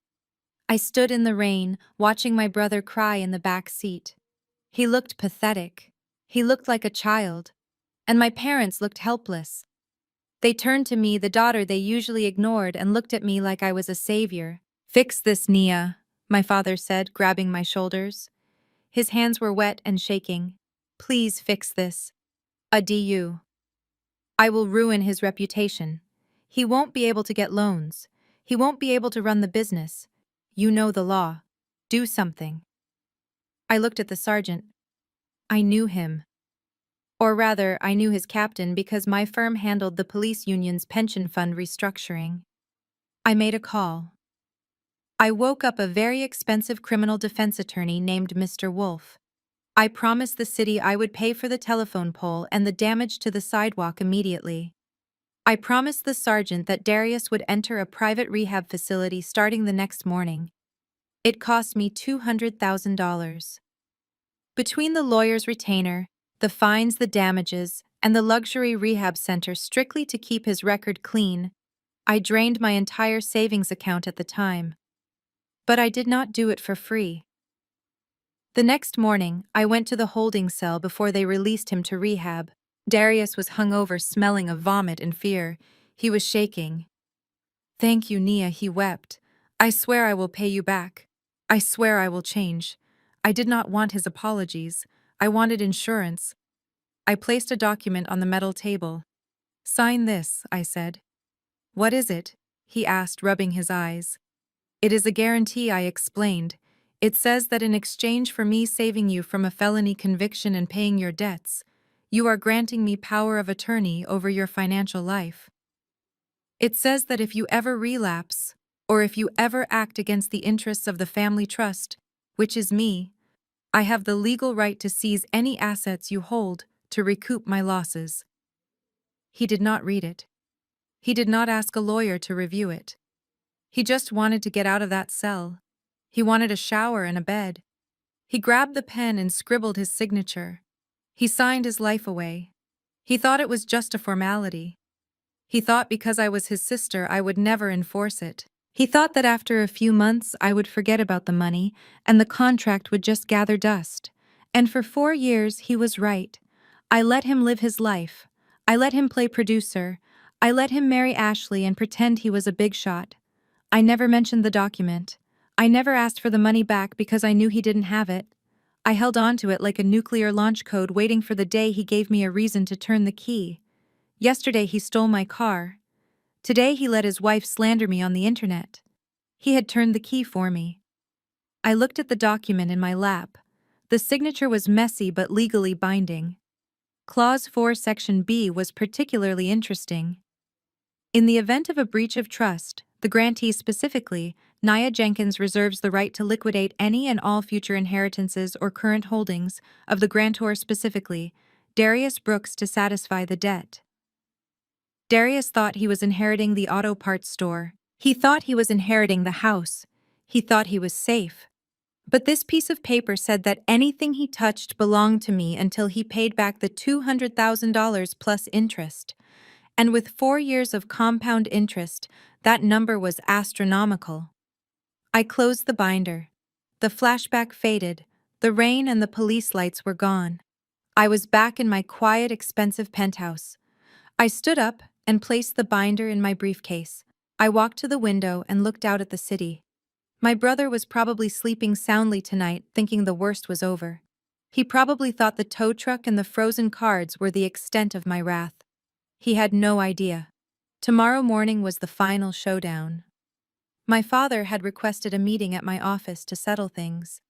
I stood in the rain, watching my brother cry in the back seat. He looked pathetic. He looked like a child. And my parents looked helpless. They turned to me, the daughter they usually ignored, and looked at me like I was a savior. Fix this, Nia, my father said, grabbing my shoulders. His hands were wet and shaking. Please fix this. Adieu. I will ruin his reputation. He won't be able to get loans. He won't be able to run the business. You know the law. Do something. I looked at the sergeant. I knew him. Or rather, I knew his captain because my firm handled the police union's pension fund restructuring. I made a call. I woke up a very expensive criminal defense attorney named Mr. Wolf. I promised the city I would pay for the telephone pole and the damage to the sidewalk immediately. I promised the sergeant that Darius would enter a private rehab facility starting the next morning. It cost me $200,000. Between the lawyer's retainer, the fines, the damages, and the luxury rehab center strictly to keep his record clean, I drained my entire savings account at the time. But I did not do it for free. The next morning, I went to the holding cell before they released him to rehab. Darius was hungover, smelling of vomit and fear. He was shaking. "Thank you, Nia," he wept. "I swear I will pay you back. I swear I will change." I did not want his apologies. I wanted insurance. I placed a document on the metal table. "Sign this," I said. "What is it?" he asked, rubbing his eyes. "It is a guarantee," I explained. "It says that in exchange for me saving you from a felony conviction and paying your debts, you are granting me power of attorney over your financial life. It says that if you ever relapse, or if you ever act against the interests of the family trust, which is me, I have the legal right to seize any assets you hold to recoup my losses." He did not read it. He did not ask a lawyer to review it. He just wanted to get out of that cell. He wanted a shower and a bed. He grabbed the pen and scribbled his signature. He signed his life away. He thought it was just a formality. He thought because I was his sister I would never enforce it. He thought that after a few months I would forget about the money and the contract would just gather dust. And for 4 years he was right. I let him live his life. I let him play producer. I let him marry Ashley and pretend he was a big shot. I never mentioned the document. I never asked for the money back because I knew he didn't have it. I held on to it like a nuclear launch code, waiting for the day he gave me a reason to turn the key. Yesterday he stole my car. Today he let his wife slander me on the internet. He had turned the key for me. I looked at the document in my lap. The signature was messy but legally binding. Clause 4, Section B was particularly interesting. In the event of a breach of trust, the grantee specifically, Nia Jenkins, reserves the right to liquidate any and all future inheritances or current holdings of the grantor, specifically Darius Brooks, to satisfy the debt. Darius thought he was inheriting the auto parts store. He thought he was inheriting the house. He thought he was safe. But this piece of paper said that anything he touched belonged to me until he paid back the $200,000 plus interest. And with 4 years of compound interest, that number was astronomical. I closed the binder. The flashback faded. The rain and the police lights were gone. I was back in my quiet, expensive penthouse. I stood up and placed the binder in my briefcase. I walked to the window and looked out at the city. My brother was probably sleeping soundly tonight, thinking the worst was over. He probably thought the tow truck and the frozen cards were the extent of my wrath. He had no idea. Tomorrow morning was the final showdown. My father had requested a meeting at my office to settle things.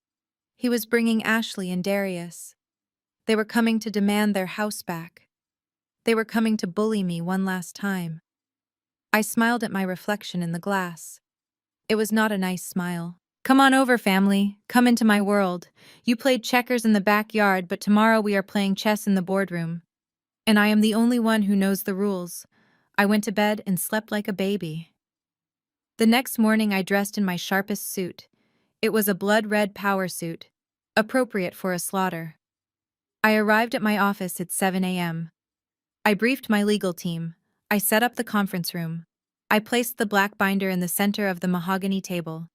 He was bringing Ashley and Darius. They were coming to demand their house back. They were coming to bully me one last time. I smiled at my reflection in the glass. It was not a nice smile. "Come on over, family. Come into my world. You played checkers in the backyard, but tomorrow we are playing chess in the boardroom. And I am the only one who knows the rules." I went to bed and slept like a baby. The next morning I dressed in my sharpest suit. It was a blood-red power suit, appropriate for a slaughter. I arrived at my office at 7 a.m. I briefed my legal team. I set up the conference room. I placed the black binder in the center of the mahogany table.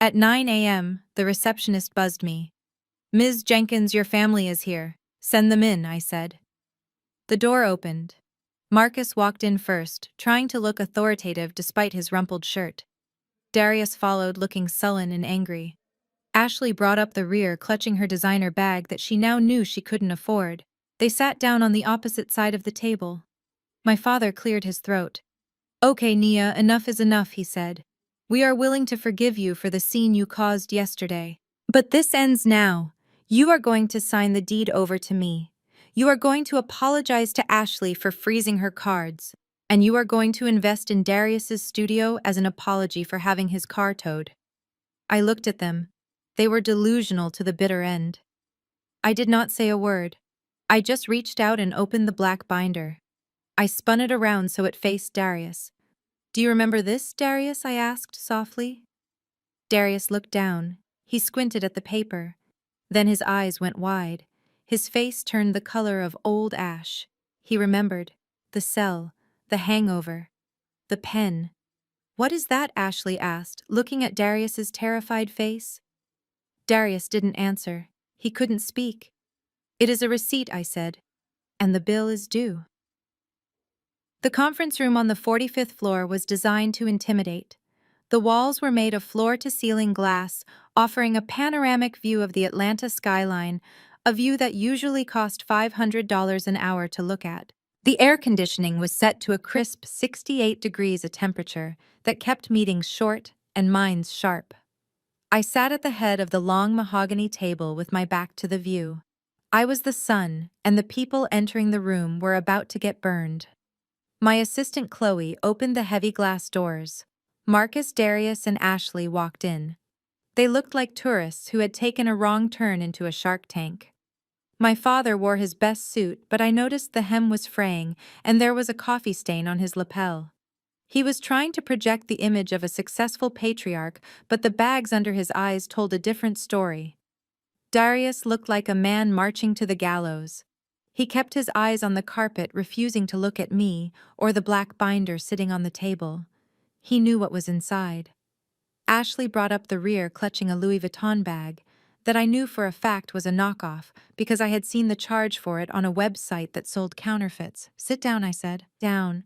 At 9 a.m., the receptionist buzzed me. "Ms. Jenkins, your family is here. Send them in," I said. The door opened. Marcus walked in first, trying to look authoritative despite his rumpled shirt. Darius followed, looking sullen and angry. Ashley brought up the rear, clutching her designer bag that she now knew she couldn't afford. They sat down on the opposite side of the table. My father cleared his throat. "Okay, Nia, enough is enough," he said. "We are willing to forgive you for the scene you caused yesterday. But this ends now. You are going to sign the deed over to me. You are going to apologize to Ashley for freezing her cards. And you are going to invest in Darius's studio as an apology for having his car towed." I looked at them. They were delusional to the bitter end. I did not say a word. I just reached out and opened the black binder. I spun it around so it faced Darius. "Do you remember this, Darius?" I asked softly. Darius looked down. He squinted at the paper. Then his eyes went wide. His face turned the color of old ash. He remembered. The cell. The hangover. The pen. "What is that?" Ashley asked, looking at Darius's terrified face. Darius didn't answer. He couldn't speak. "It is a receipt," I said. "And the bill is due." The conference room on the 45th floor was designed to intimidate. The walls were made of floor-to-ceiling glass, offering a panoramic view of the Atlanta skyline, a view that usually cost $500 an hour to look at. The air conditioning was set to a crisp 68 degrees a temperature that kept meetings short and minds sharp. I sat at the head of the long mahogany table with my back to the view. I was the sun, and the people entering the room were about to get burned. My assistant Chloe opened the heavy glass doors. Marcus, Darius, and Ashley walked in. They looked like tourists who had taken a wrong turn into a shark tank. My father wore his best suit, but I noticed the hem was fraying and there was a coffee stain on his lapel. He was trying to project the image of a successful patriarch, but the bags under his eyes told a different story. Darius looked like a man marching to the gallows. He kept his eyes on the carpet, refusing to look at me or the black binder sitting on the table. He knew what was inside. Ashley brought up the rear, clutching a Louis Vuitton bag that I knew for a fact was a knockoff because I had seen the charge for it on a website that sold counterfeits. "Sit down," I said. "Down."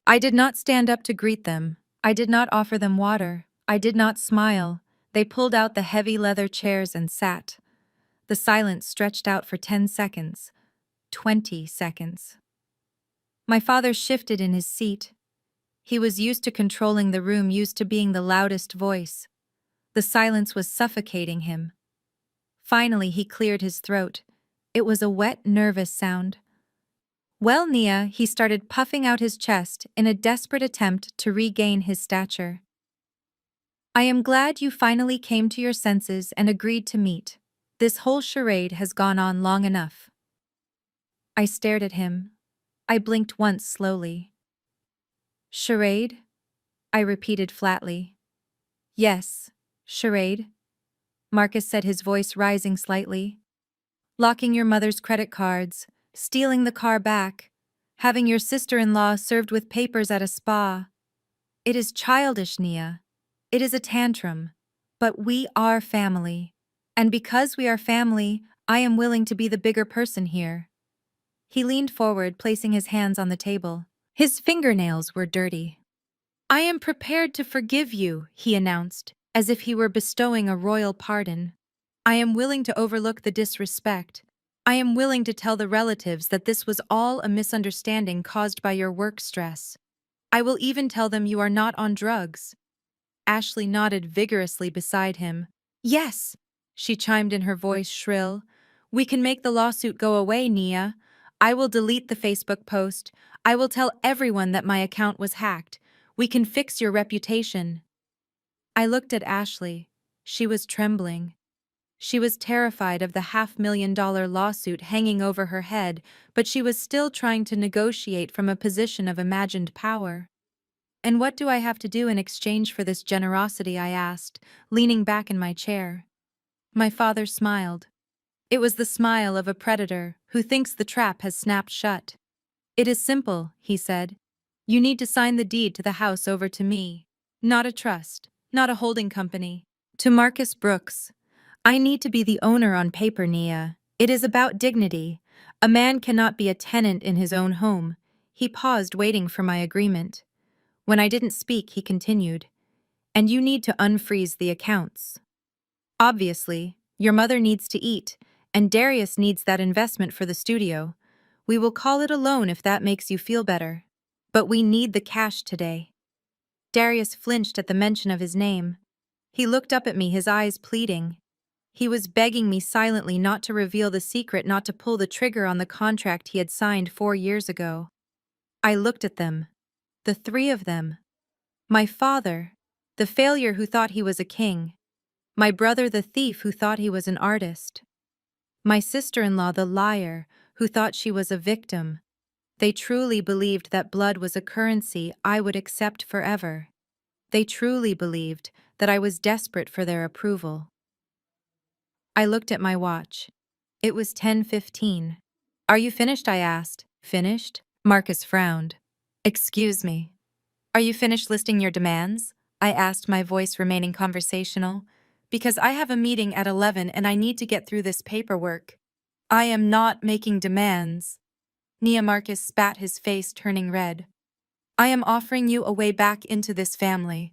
I did not stand up to greet them. I did not offer them water. I did not smile. They pulled out the heavy leather chairs and sat. The silence stretched out for 10 seconds. 20 seconds. My father shifted in his seat. He was used to controlling the room, used to being the loudest voice. The silence was suffocating him. Finally, he cleared his throat. It was a wet, nervous sound. "Well, Nia," he started, puffing out his chest in a desperate attempt to regain his stature. "I am glad you finally came to your senses and agreed to meet. This whole charade has gone on long enough." I stared at him. I blinked once slowly. "Charade?" I repeated flatly. "Yes, charade," Marcus said, his voice rising slightly. "Locking your mother's credit cards, stealing the car back, having your sister-in-law served with papers at a spa. It is childish, Nia. It is a tantrum. But we are family. And because we are family, I am willing to be the bigger person here." He leaned forward, placing his hands on the table. His fingernails were dirty. "I am prepared to forgive you," he announced, as if he were bestowing a royal pardon. "I am willing to overlook the disrespect. I am willing to tell the relatives that this was all a misunderstanding caused by your work stress. I will even tell them you are not on drugs." Ashley nodded vigorously beside him. "Yes," she chimed in, her voice shrill. "We can make the lawsuit go away, Nia. I will delete the Facebook post. I will tell everyone that my account was hacked. We can fix your reputation." I looked at Ashley. She was trembling. She was terrified of the $500,000 lawsuit hanging over her head, but she was still trying to negotiate from a position of imagined power. "And what do I have to do in exchange for this generosity?" I asked, leaning back in my chair. My father smiled. It was the smile of a predator who thinks the trap has snapped shut. "It is simple," he said. "You need to sign the deed to the house over to me. Not a trust, not a holding company. To Marcus Brooks. I need to be the owner on paper, Nia. It is about dignity. A man cannot be a tenant in his own home." He paused, waiting for my agreement. When I didn't speak, he continued. "And you need to unfreeze the accounts. Obviously, your mother needs to eat, and Darius needs that investment for the studio. We will call it a loan if that makes you feel better. But we need the cash today." Darius flinched at the mention of his name. He looked up at me, his eyes pleading. He was begging me silently not to reveal the secret, not to pull the trigger on the contract he had signed 4 years ago. I looked at them. The three of them. My father, the failure who thought he was a king. My brother, the thief who thought he was an artist. My sister-in-law, the liar who thought she was a victim. They truly believed that blood was a currency I would accept forever. They truly believed that I was desperate for their approval. I looked at my watch. It was 10:15. Are you finished? I asked. Finished? Marcus frowned. Excuse me. Are you finished listing your demands? I asked, my voice remaining conversational. Because I have a meeting at 11 and I need to get through this paperwork. I am not making demands. Marcus spat, his face turning red. I am offering you a way back into this family.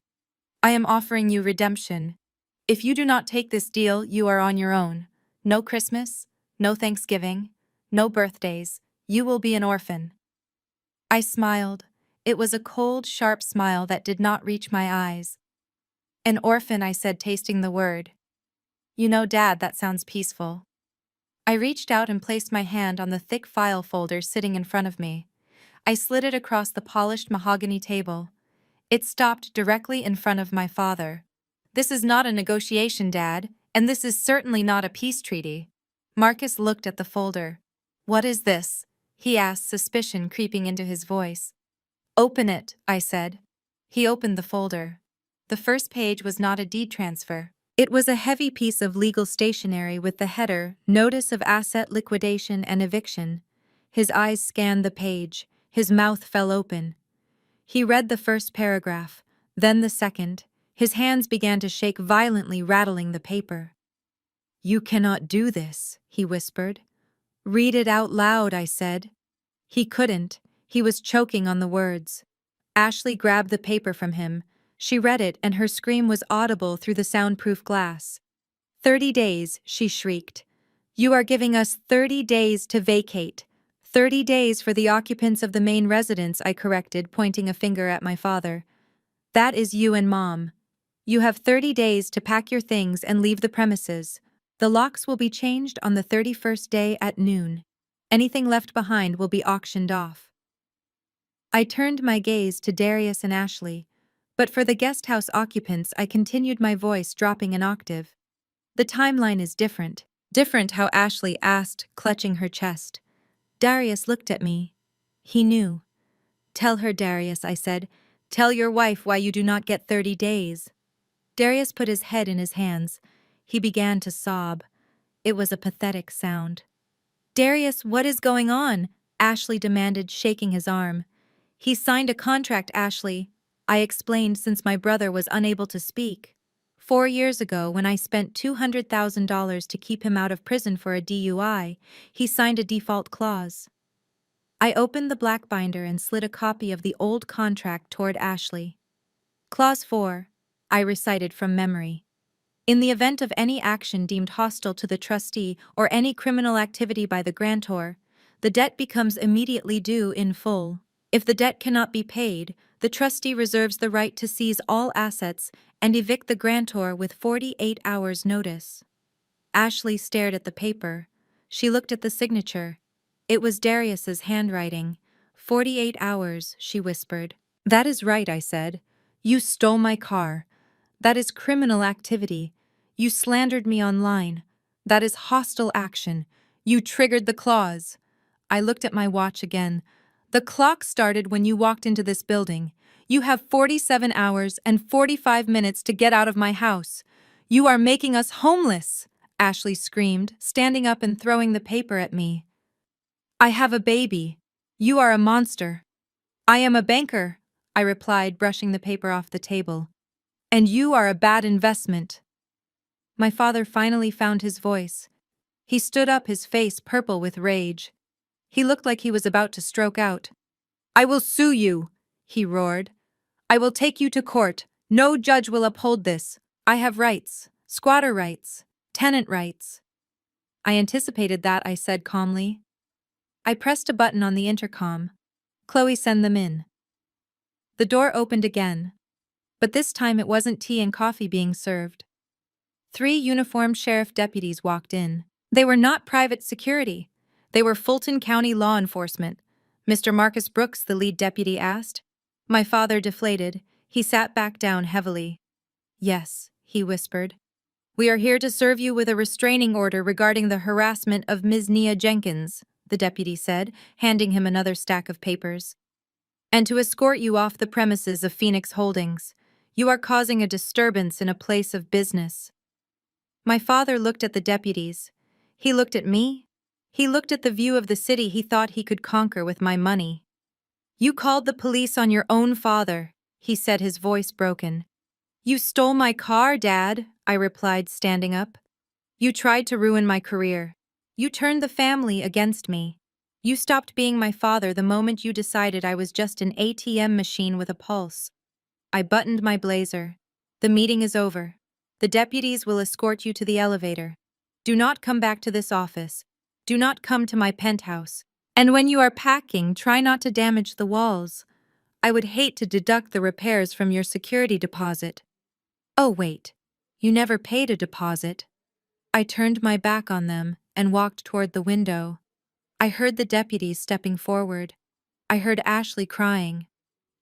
I am offering you redemption. If you do not take this deal, you are on your own. No Christmas, no Thanksgiving, no birthdays. You will be an orphan. I smiled. It was a cold, sharp smile that did not reach my eyes. An orphan, I said, tasting the word. You know, Dad, that sounds peaceful. I reached out and placed my hand on the thick file folder sitting in front of me. I slid it across the polished mahogany table. It stopped directly in front of my father. This is not a negotiation, Dad, and this is certainly not a peace treaty. Marcus looked at the folder. What is this? He asked, suspicion creeping into his voice. Open it, I said. He opened the folder. The first page was not a deed transfer. It was a heavy piece of legal stationery with the header, Notice of Asset Liquidation and Eviction. His eyes scanned the page. His mouth fell open. He read the first paragraph, then the second. His hands began to shake violently, rattling the paper. You cannot do this, he whispered. Read it out loud, I said. He couldn't. He was choking on the words. Ashley grabbed the paper from him. She read it, and her scream was audible through the soundproof glass. 30 days, she shrieked. You are giving us 30 days to vacate. 30 days for the occupants of the main residence, I corrected, pointing a finger at my father. That is you and Mom. You have 30 days to pack your things and leave the premises. The locks will be changed on the 31st day at noon. Anything left behind will be auctioned off. I turned my gaze to Darius and Ashley, but for the guest house occupants I continued, my voice dropping an octave. The timeline is different. Different, how Ashley asked, clutching her chest. Darius looked at me. He knew. Tell her, Darius, I said. Tell your wife why you do not get 30 days. Darius put his head in his hands. He began to sob. It was a pathetic sound. Darius, what is going on? Ashley demanded, shaking his arm. He signed a contract, Ashley. I explained, since my brother was unable to speak. 4 years ago, when I spent $200,000 to keep him out of prison for a DUI, he signed a default clause. I opened the black binder and slid a copy of the old contract toward Ashley. Clause 4, I recited from memory. In the event of any action deemed hostile to the trustee or any criminal activity by the grantor, the debt becomes immediately due in full. If the debt cannot be paid, the trustee reserves the right to seize all assets and evict the grantor with 48 hours' notice. Ashley stared at the paper. She looked at the signature. It was Darius's handwriting. 48 hours, she whispered. That is right, I said. You stole my car. That is criminal activity. You slandered me online. That is hostile action. You triggered the clause. I looked at my watch again. The clock started when you walked into this building. You have 47 hours and 45 minutes to get out of my house. You are making us homeless, Ashley screamed, standing up and throwing the paper at me. I have a baby. You are a monster. I am a banker, I replied, brushing the paper off the table. And you are a bad investment. My father finally found his voice. He stood up, his face purple with rage. He looked like he was about to stroke out. I will sue you, he roared. I will take you to court. No judge will uphold this. I have rights, squatter rights, tenant rights. I anticipated that, I said calmly. I pressed a button on the intercom. Chloe, send them in. The door opened again, but this time it wasn't tea and coffee being served. 3 uniformed sheriff deputies walked in. They were not private security. They were Fulton County law enforcement. Mr. Marcus Brooks, the lead deputy asked. My father deflated. He sat back down heavily. Yes, he whispered. We are here to serve you with a restraining order regarding the harassment of Ms. Nia Jenkins, the deputy said, handing him another stack of papers. And to escort you off the premises of Phoenix Holdings. You are causing a disturbance in a place of business. My father looked at the deputies. He looked at me. He looked at the view of the city he thought he could conquer with my money. You called the police on your own father, he said, his voice broken. You stole my car, Dad, I replied, standing up. You tried to ruin my career. You turned the family against me. You stopped being my father the moment you decided I was just an ATM machine with a pulse. I buttoned my blazer. The meeting is over. The deputies will escort you to the elevator. Do not come back to this office. Do not come to my penthouse. And when you are packing, try not to damage the walls. I would hate to deduct the repairs from your security deposit. Oh, wait. You never paid a deposit. I turned my back on them and walked toward the window. I heard the deputies stepping forward. I heard Ashley crying.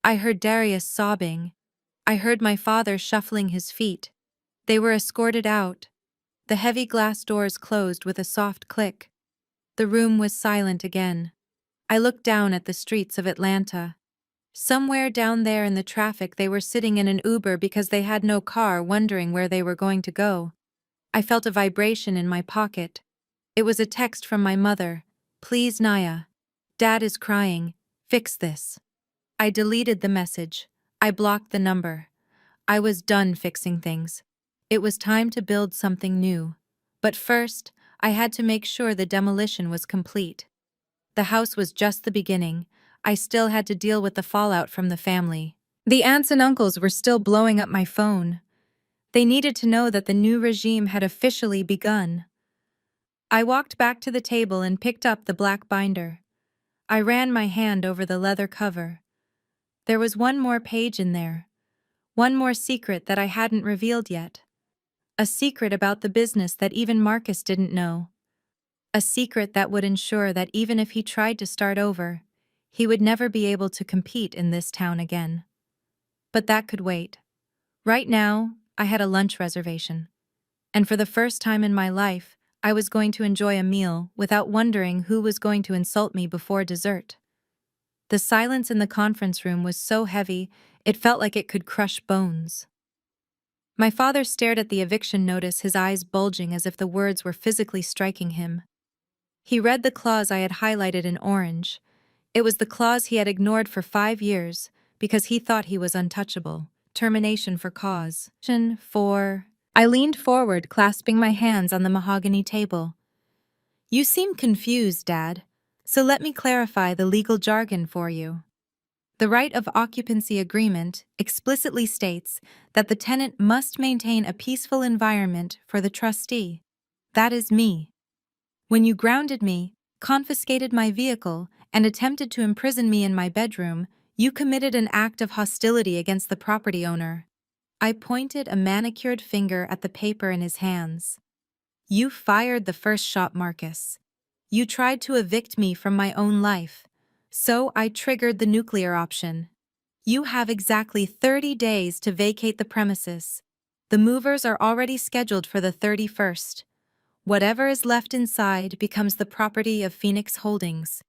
I heard Darius sobbing. I heard my father shuffling his feet. They were escorted out. The heavy glass doors closed with a soft click. The room was silent again. I looked down at the streets of Atlanta. Somewhere down there in the traffic, they were sitting in an Uber because they had no car, wondering where they were going to go. I felt a vibration in my pocket. It was a text from my mother. Please, Naya. Dad is crying. Fix this. I deleted the message. I blocked the number. I was done fixing things. It was time to build something new. But first, I had to make sure the demolition was complete. The house was just the beginning. I still had to deal with the fallout from the family. The aunts and uncles were still blowing up my phone. They needed to know that the new regime had officially begun. I walked back to the table and picked up the black binder. I ran my hand over the leather cover. There was one more page in there. One more secret that I hadn't revealed yet. A secret about the business that even Marcus didn't know. A secret that would ensure that even if he tried to start over, he would never be able to compete in this town again. But that could wait. Right now, I had a lunch reservation. And for the first time in my life, I was going to enjoy a meal without wondering who was going to insult me before dessert. The silence in the conference room was so heavy, it felt like it could crush bones. My father stared at the eviction notice, his eyes bulging as if the words were physically striking him. He read the clause I had highlighted in orange. It was the clause he had ignored for 5 years because he thought he was untouchable. Termination for cause. I leaned forward, clasping my hands on the mahogany table. You seem confused, Dad, so let me clarify the legal jargon for you. The right of occupancy agreement explicitly states that the tenant must maintain a peaceful environment for the trustee. That is me. When you grounded me, confiscated my vehicle, and attempted to imprison me in my bedroom, you committed an act of hostility against the property owner. I pointed a manicured finger at the paper in his hands. You fired the first shot, Marcus. You tried to evict me from my own life. So I triggered the nuclear option. You have exactly 30 days to vacate the premises. The movers are already scheduled for the 31st. Whatever is left inside becomes the property of Phoenix Holdings.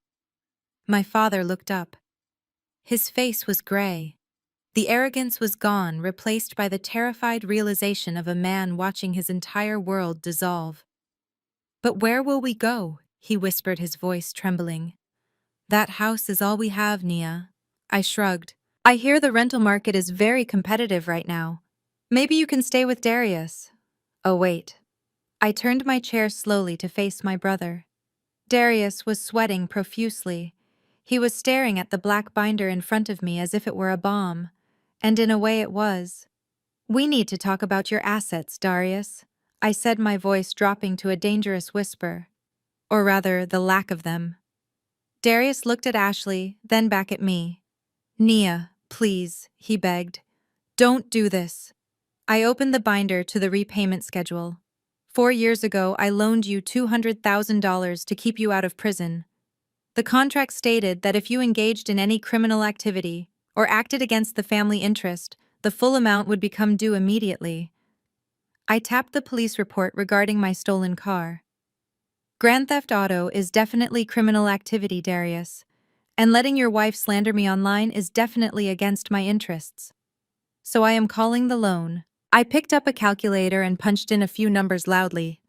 My father looked up. His face was gray. The arrogance was gone, replaced by the terrified realization of a man watching his entire world dissolve. But where will we go? He whispered, his voice trembling. That house is all we have, Nia. I shrugged. I hear the rental market is very competitive right now. Maybe you can stay with Darius. Oh, wait. I turned my chair slowly to face my brother. Darius was sweating profusely. He was staring at the black binder in front of me as if it were a bomb. And in a way it was. We need to talk about your assets, Darius, I said, my voice dropping to a dangerous whisper. Or rather, the lack of them. Darius looked at Ashley, then back at me. Nia, please, he begged. Don't do this. I opened the binder to the repayment schedule. 4 years ago, I loaned you $200,000 to keep you out of prison. The contract stated that if you engaged in any criminal activity or acted against the family interest, the full amount would become due immediately. I tapped the police report regarding my stolen car. Grand theft auto is definitely criminal activity, Darius, and letting your wife slander me online is definitely against my interests. so I am calling the loan. I picked up a calculator and punched in a few numbers loudly.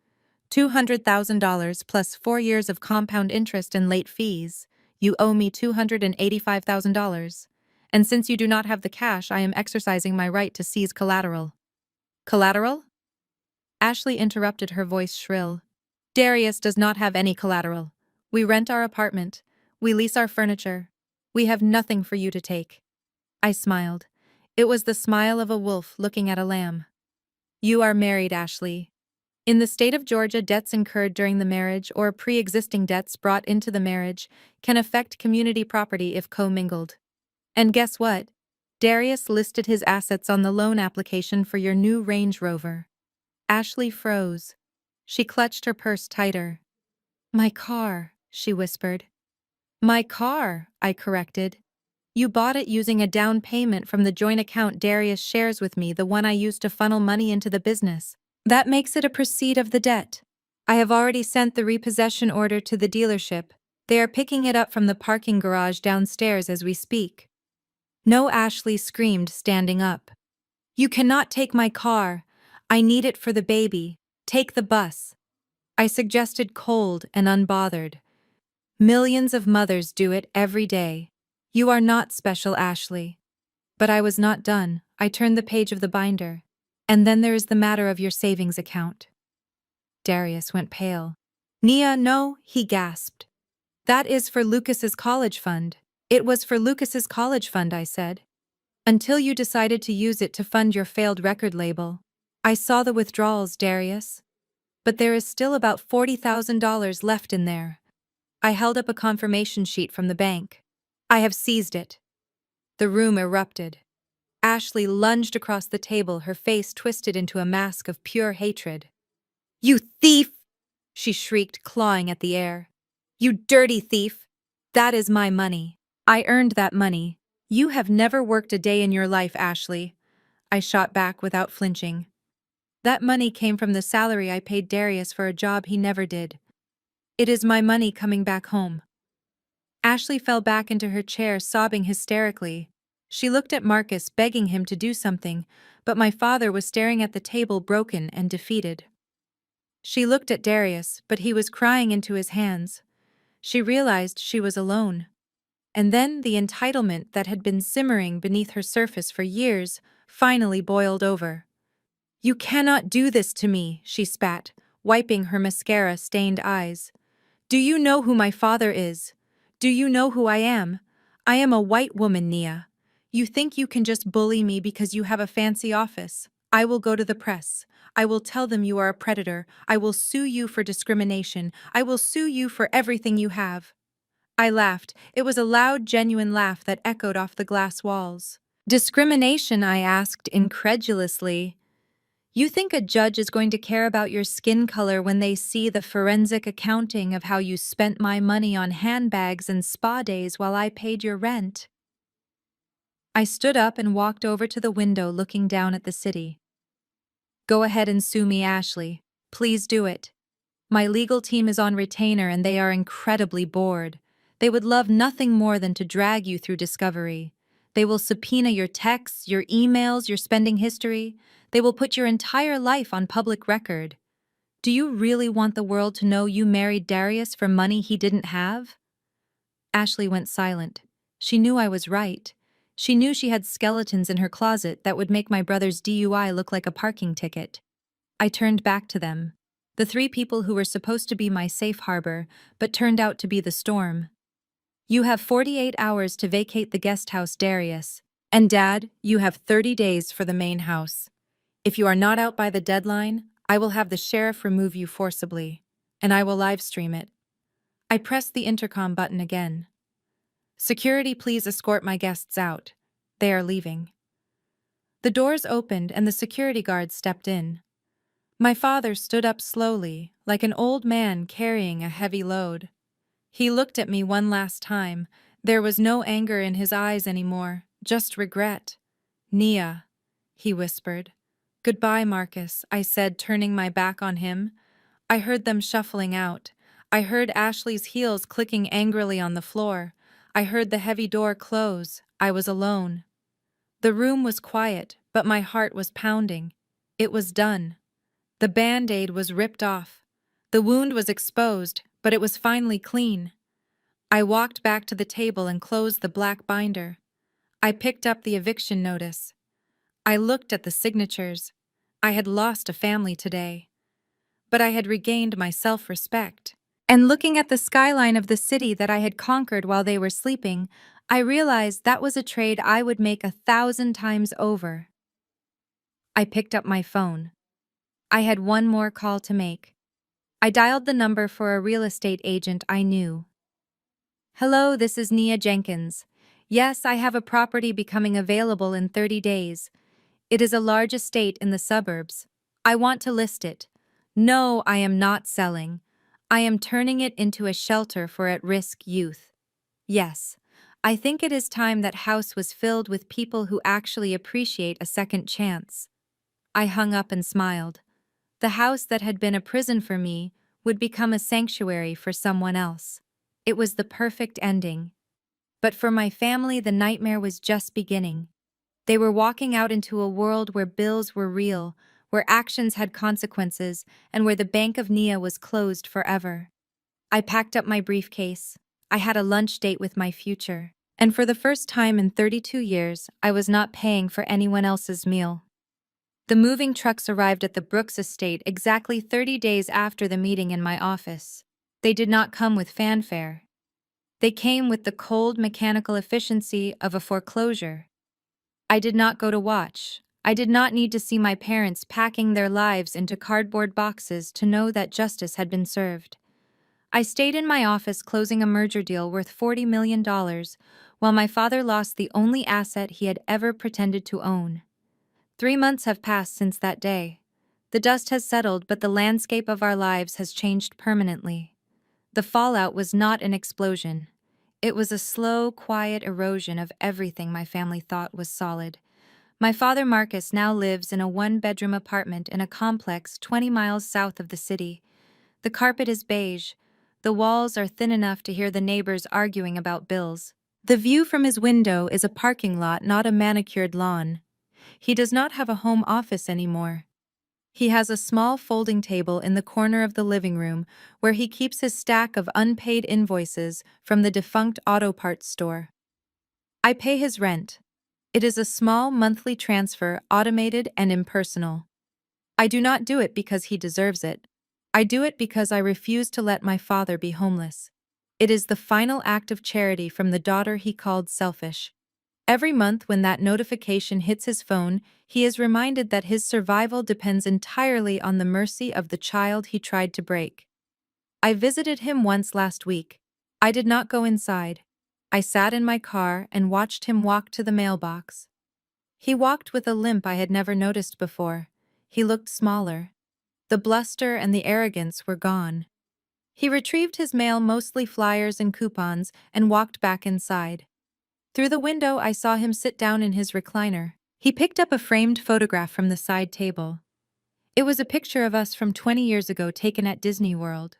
$200,000 plus 4 years of compound interest and late fees. You owe me $285,000. And since you do not have the cash, I am exercising my right to seize collateral. Collateral? Ashley interrupted, her voice shrill. Darius does not have any collateral. We rent our apartment. We lease our furniture. We have nothing for you to take. I smiled. It was the smile of a wolf looking at a lamb. You are married, Ashley. In the state of Georgia, debts incurred during the marriage or pre-existing debts brought into the marriage can affect community property if commingled. And guess what? Darius listed his assets on the loan application for your new Range Rover. Ashley froze. She clutched her purse tighter. My car, she whispered. My car, I corrected. You bought it using a down payment from the joint account Darius shares with me, the one I used to funnel money into the business. That makes it a proceed of the debt. I have already sent the repossession order to the dealership. They are picking it up from the parking garage downstairs as we speak. No, Ashley screamed, standing up. You cannot take my car. I need it for the baby. Take the bus. I suggested, cold and unbothered. Millions of mothers do it every day. You are not special, Ashley. But I was not done. I turned the page of the binder. And then there is the matter of your savings account. Darius went pale. Nia, no, he gasped. That is for Lucas's college fund. It was for Lucas's college fund, I said. Until you decided to use it to fund your failed record label. I saw the withdrawals, Darius. But there is still about $40,000 left in there. I held up a confirmation sheet from the bank. I have seized it. The room erupted. Ashley lunged across the table, her face twisted into a mask of pure hatred. You thief! She shrieked, clawing at the air. You dirty thief! That is my money. I earned that money. You have never worked a day in your life, Ashley. I shot back without flinching. That money came from the salary I paid Darius for a job he never did. It is my money coming back home. Ashley fell back into her chair, sobbing hysterically. She looked at Marcus, begging him to do something, but my father was staring at the table, broken and defeated. She looked at Darius, but he was crying into his hands. She realized she was alone. And then the entitlement that had been simmering beneath her surface for years finally boiled over. You cannot do this to me, she spat, wiping her mascara-stained eyes. Do you know who my father is? Do you know who I am? I am a white woman, Nia. You think you can just bully me because you have a fancy office. I will go to the press. I will tell them you are a predator. I will sue you for discrimination. I will sue you for everything you have. I laughed. It was a loud, genuine laugh that echoed off the glass walls. Discrimination, I asked incredulously. You think a judge is going to care about your skin color when they see the forensic accounting of how you spent my money on handbags and spa days while I paid your rent? I stood up and walked over to the window, looking down at the city. Go ahead and sue me, Ashley. Please do it. My legal team is on retainer and they are incredibly bored. They would love nothing more than to drag you through discovery. They will subpoena your texts, your emails, your spending history. They will put your entire life on public record. Do you really want the world to know you married Darius for money he didn't have? Ashley went silent. She knew I was right. She knew she had skeletons in her closet that would make my brother's DUI look like a parking ticket. I turned back to them. The three people who were supposed to be my safe harbor, but turned out to be the storm. You have 48 hours to vacate the guest house, Darius. And Dad, you have 30 days for the main house. If you are not out by the deadline, I will have the sheriff remove you forcibly, and I will live stream it. I pressed the intercom button again. Security, please escort my guests out. They are leaving. The doors opened and the security guard stepped in. My father stood up slowly, like an old man carrying a heavy load. He looked at me one last time. There was no anger in his eyes anymore, just regret. Nia, he whispered. Goodbye, Marcus, I said, turning my back on him. I heard them shuffling out. I heard Ashley's heels clicking angrily on the floor. I heard the heavy door close. I was alone. The room was quiet, but my heart was pounding. It was done. The Band-Aid was ripped off. The wound was exposed, but it was finally clean. I walked back to the table and closed the black binder. I picked up the eviction notice. I looked at the signatures. I had lost a family today, but I had regained my self-respect. And looking at the skyline of the city that I had conquered while they were sleeping, I realized that was a trade I would make 1,000 times over. I picked up my phone. I had one more call to make. I dialed the number for a real estate agent I knew. "Hello, this is Nia Jenkins. Yes, I have a property becoming available in 30 days. It is a large estate in the suburbs. I want to list it. No, I am not selling. I am turning it into a shelter for at-risk youth. Yes, I think it is time that house was filled with people who actually appreciate a second chance." I hung up and smiled. The house that had been a prison for me would become a sanctuary for someone else. It was the perfect ending. But for my family, the nightmare was just beginning. They were walking out into a world where bills were real, where actions had consequences, and where the Bank of Nia was closed forever. I packed up my briefcase. I had a lunch date with my future. And for the first time in 32 years, I was not paying for anyone else's meal. The moving trucks arrived at the Brooks estate exactly 30 days after the meeting in my office. They did not come with fanfare. They came with the cold mechanical efficiency of a foreclosure. I did not go to watch. I did not need to see my parents packing their lives into cardboard boxes to know that justice had been served. I stayed in my office closing a merger deal worth $40 million, while my father lost the only asset he had ever pretended to own. 3 months have passed since that day. The dust has settled, but the landscape of our lives has changed permanently. The fallout was not an explosion. It was a slow, quiet erosion of everything my family thought was solid. My father, Marcus, now lives in a one-bedroom apartment in a complex 20 miles south of the city. The carpet is beige. The walls are thin enough to hear the neighbors arguing about bills. The view from his window is a parking lot, not a manicured lawn. He does not have a home office anymore. He has a small folding table in the corner of the living room where he keeps his stack of unpaid invoices from the defunct auto parts store. I pay his rent. It is a small monthly transfer, automated and impersonal. I do not do it because he deserves it. I do it because I refuse to let my father be homeless. It is the final act of charity from the daughter he called selfish. Every month when that notification hits his phone, he is reminded that his survival depends entirely on the mercy of the child he tried to break. I visited him once last week. I did not go inside. I sat in my car and watched him walk to the mailbox. He walked with a limp I had never noticed before. He looked smaller. The bluster and the arrogance were gone. He retrieved his mail, mostly flyers and coupons, and walked back inside. Through the window, I saw him sit down in his recliner. He picked up a framed photograph from the side table. It was a picture of us from 20 years ago taken at Disney World.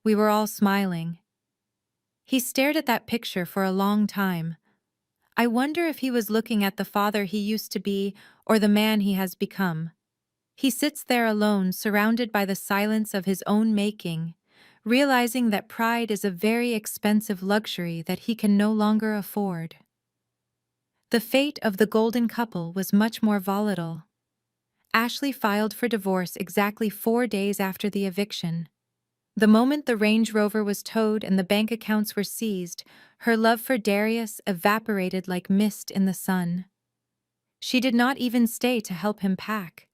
We were all smiling. He stared at that picture for a long time. I wonder if he was looking at the father he used to be or the man he has become. He sits there alone, surrounded by the silence of his own making, realizing that pride is a very expensive luxury that he can no longer afford. The fate of the golden couple was much more volatile. Ashley filed for divorce exactly 4 days after the eviction. The moment the Range Rover was towed and the bank accounts were seized, her love for Darius evaporated like mist in the sun. She did not even stay to help him pack.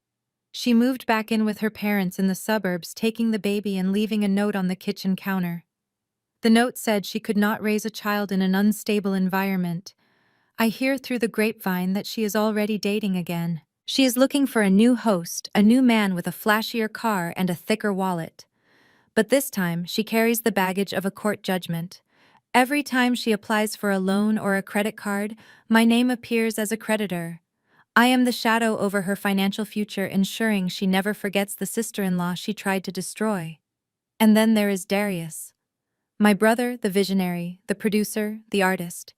She moved back in with her parents in the suburbs, taking the baby and leaving a note on the kitchen counter. The note said she could not raise a child in an unstable environment. I hear through the grapevine that she is already dating again. She is looking for a new host, a new man with a flashier car and a thicker wallet. But this time, she carries the baggage of a court judgment. Every time she applies for a loan or a credit card, my name appears as a creditor. I am the shadow over her financial future, ensuring she never forgets the sister-in-law she tried to destroy. And then there is Darius. My brother, the visionary, the producer, the artist.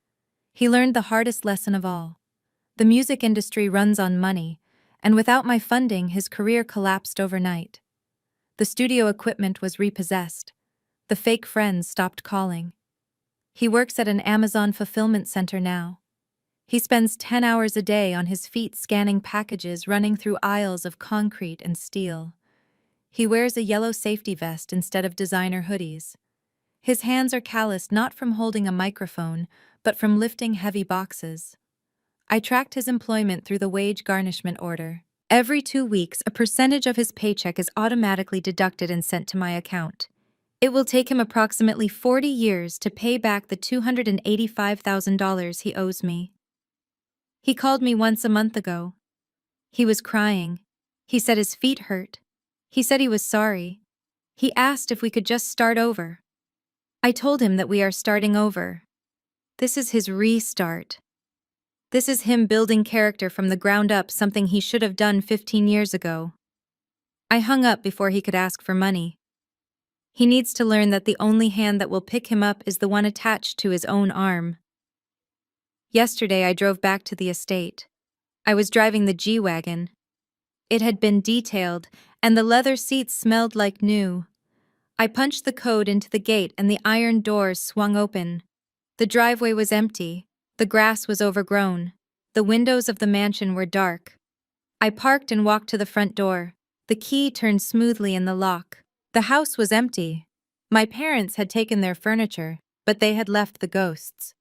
He learned the hardest lesson of all. The music industry runs on money, and without my funding, his career collapsed overnight. The studio equipment was repossessed. The fake friends stopped calling. He works at an Amazon fulfillment center now. He spends 10 hours a day on his feet scanning packages running through aisles of concrete and steel. He wears a yellow safety vest instead of designer hoodies. His hands are calloused not from holding a microphone, but from lifting heavy boxes. I tracked his employment through the wage garnishment order. Every 2 weeks, a percentage of his paycheck is automatically deducted and sent to my account. It will take him approximately 40 years to pay back the $285,000 he owes me. He called me once a month ago. He was crying. He said his feet hurt. He said he was sorry. He asked if we could just start over. I told him that we are starting over. This is his restart. This is him building character from the ground up, something he should have done 15 years ago. I hung up before he could ask for money. He needs to learn that the only hand that will pick him up is the one attached to his own arm. Yesterday I drove back to the estate. I was driving the G-Wagon. It had been detailed, and the leather seats smelled like new. I punched the code into the gate and the iron doors swung open. The driveway was empty. The grass was overgrown. The windows of the mansion were dark. I parked and walked to the front door. The key turned smoothly in the lock. The house was empty. My parents had taken their furniture, but they had left the ghosts.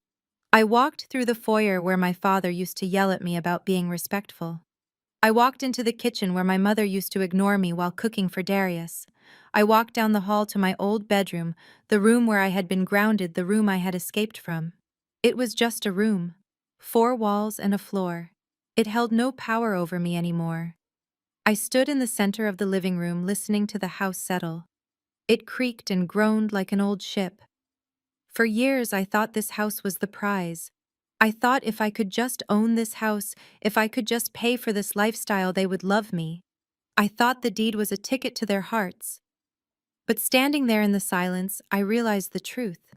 I walked through the foyer where my father used to yell at me about being respectful. I walked into the kitchen where my mother used to ignore me while cooking for Darius. I walked down the hall to my old bedroom, the room where I had been grounded, the room I had escaped from. It was just a room. 4 walls and a floor. It held no power over me anymore. I stood in the center of the living room listening to the house settle. It creaked and groaned like an old ship. For years I thought this house was the prize. I thought if I could just own this house, if I could just pay for this lifestyle, they would love me. I thought the deed was a ticket to their hearts. But standing there in the silence, I realized the truth.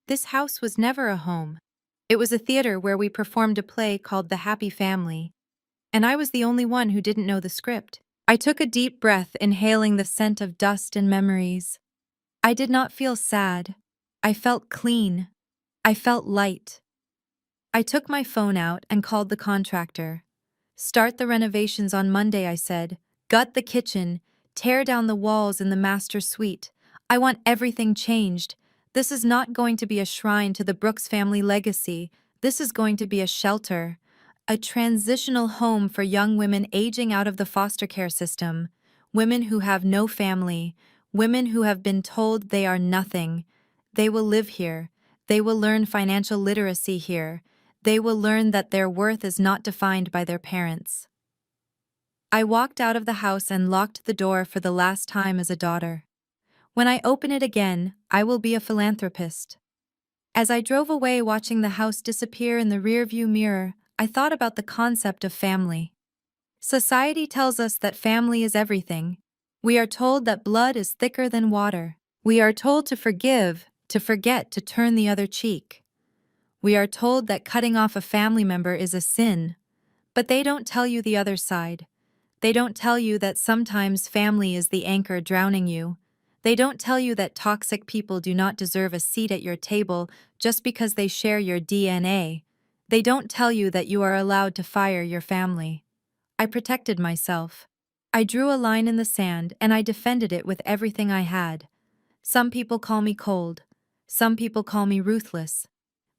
This house was never a home. It was a theater where we performed a play called The Happy Family. And I was the only one who didn't know the script. I took a deep breath, inhaling the scent of dust and memories. I did not feel sad. I felt clean. I felt light. I took my phone out and called the contractor. Start the renovations on Monday, I said. Gut the kitchen. Tear down the walls in the master suite. I want everything changed. This is not going to be a shrine to the Brooks family legacy. This is going to be a shelter. A transitional home for young women aging out of the foster care system. Women who have no family. Women who have been told they are nothing. They will live here. They will learn financial literacy here. They will learn that their worth is not defined by their parents. I walked out of the house and locked the door for the last time as a daughter. When I open it again, I will be a philanthropist. As I drove away watching the house disappear in the rearview mirror, I thought about the concept of family. Society tells us that family is everything. We are told that blood is thicker than water. We are told to forgive, to forget, to turn the other cheek. We are told that cutting off a family member is a sin, but they don't tell you the other side. They don't tell you that sometimes family is the anchor drowning you. They don't tell you that toxic people do not deserve a seat at your table just because they share your DNA. They don't tell you that you are allowed to fire your family. I protected myself. I drew a line in the sand and I defended it with everything I had. Some people call me cold. Some people call me ruthless.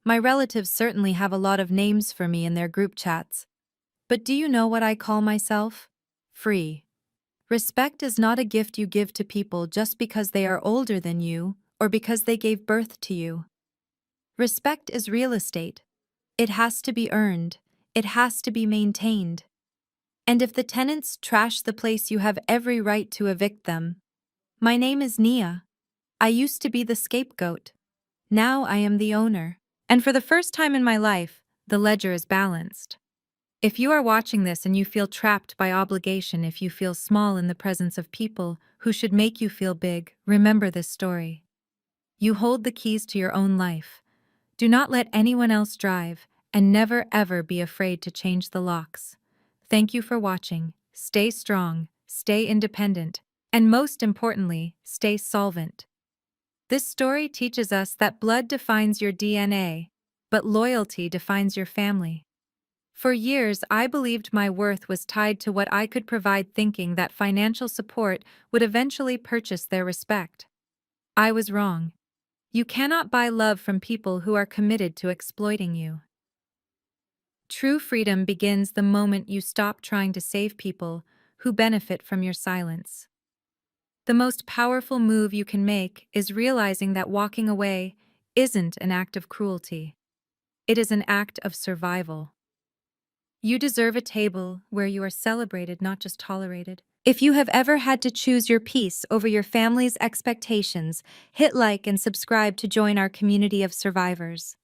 My relatives certainly have a lot of names for me in their group chats. But do you know what I call myself? Free. Respect is not a gift you give to people just because they are older than you or because they gave birth to you. Respect is real estate. It has to be earned. It has to be maintained. And if the tenants trash the place, you have every right to evict them. My name is Nia. I used to be the scapegoat. Now I am the owner. And for the first time in my life, the ledger is balanced. If you are watching this and you feel trapped by obligation, if you feel small in the presence of people who should make you feel big, remember this story. You hold the keys to your own life. Do not let anyone else drive. And never ever be afraid to change the locks. Thank you for watching. Stay strong, stay independent, and most importantly, stay solvent. This story teaches us that blood defines your DNA, but loyalty defines your family. For years, I believed my worth was tied to what I could provide, thinking that financial support would eventually purchase their respect. I was wrong. You cannot buy love from people who are committed to exploiting you. True freedom begins the moment you stop trying to save people who benefit from your silence. The most powerful move you can make is realizing that walking away isn't an act of cruelty. It is an act of survival. You deserve a table where you are celebrated, not just tolerated. If you have ever had to choose your peace over your family's expectations, hit like and subscribe to join our community of survivors.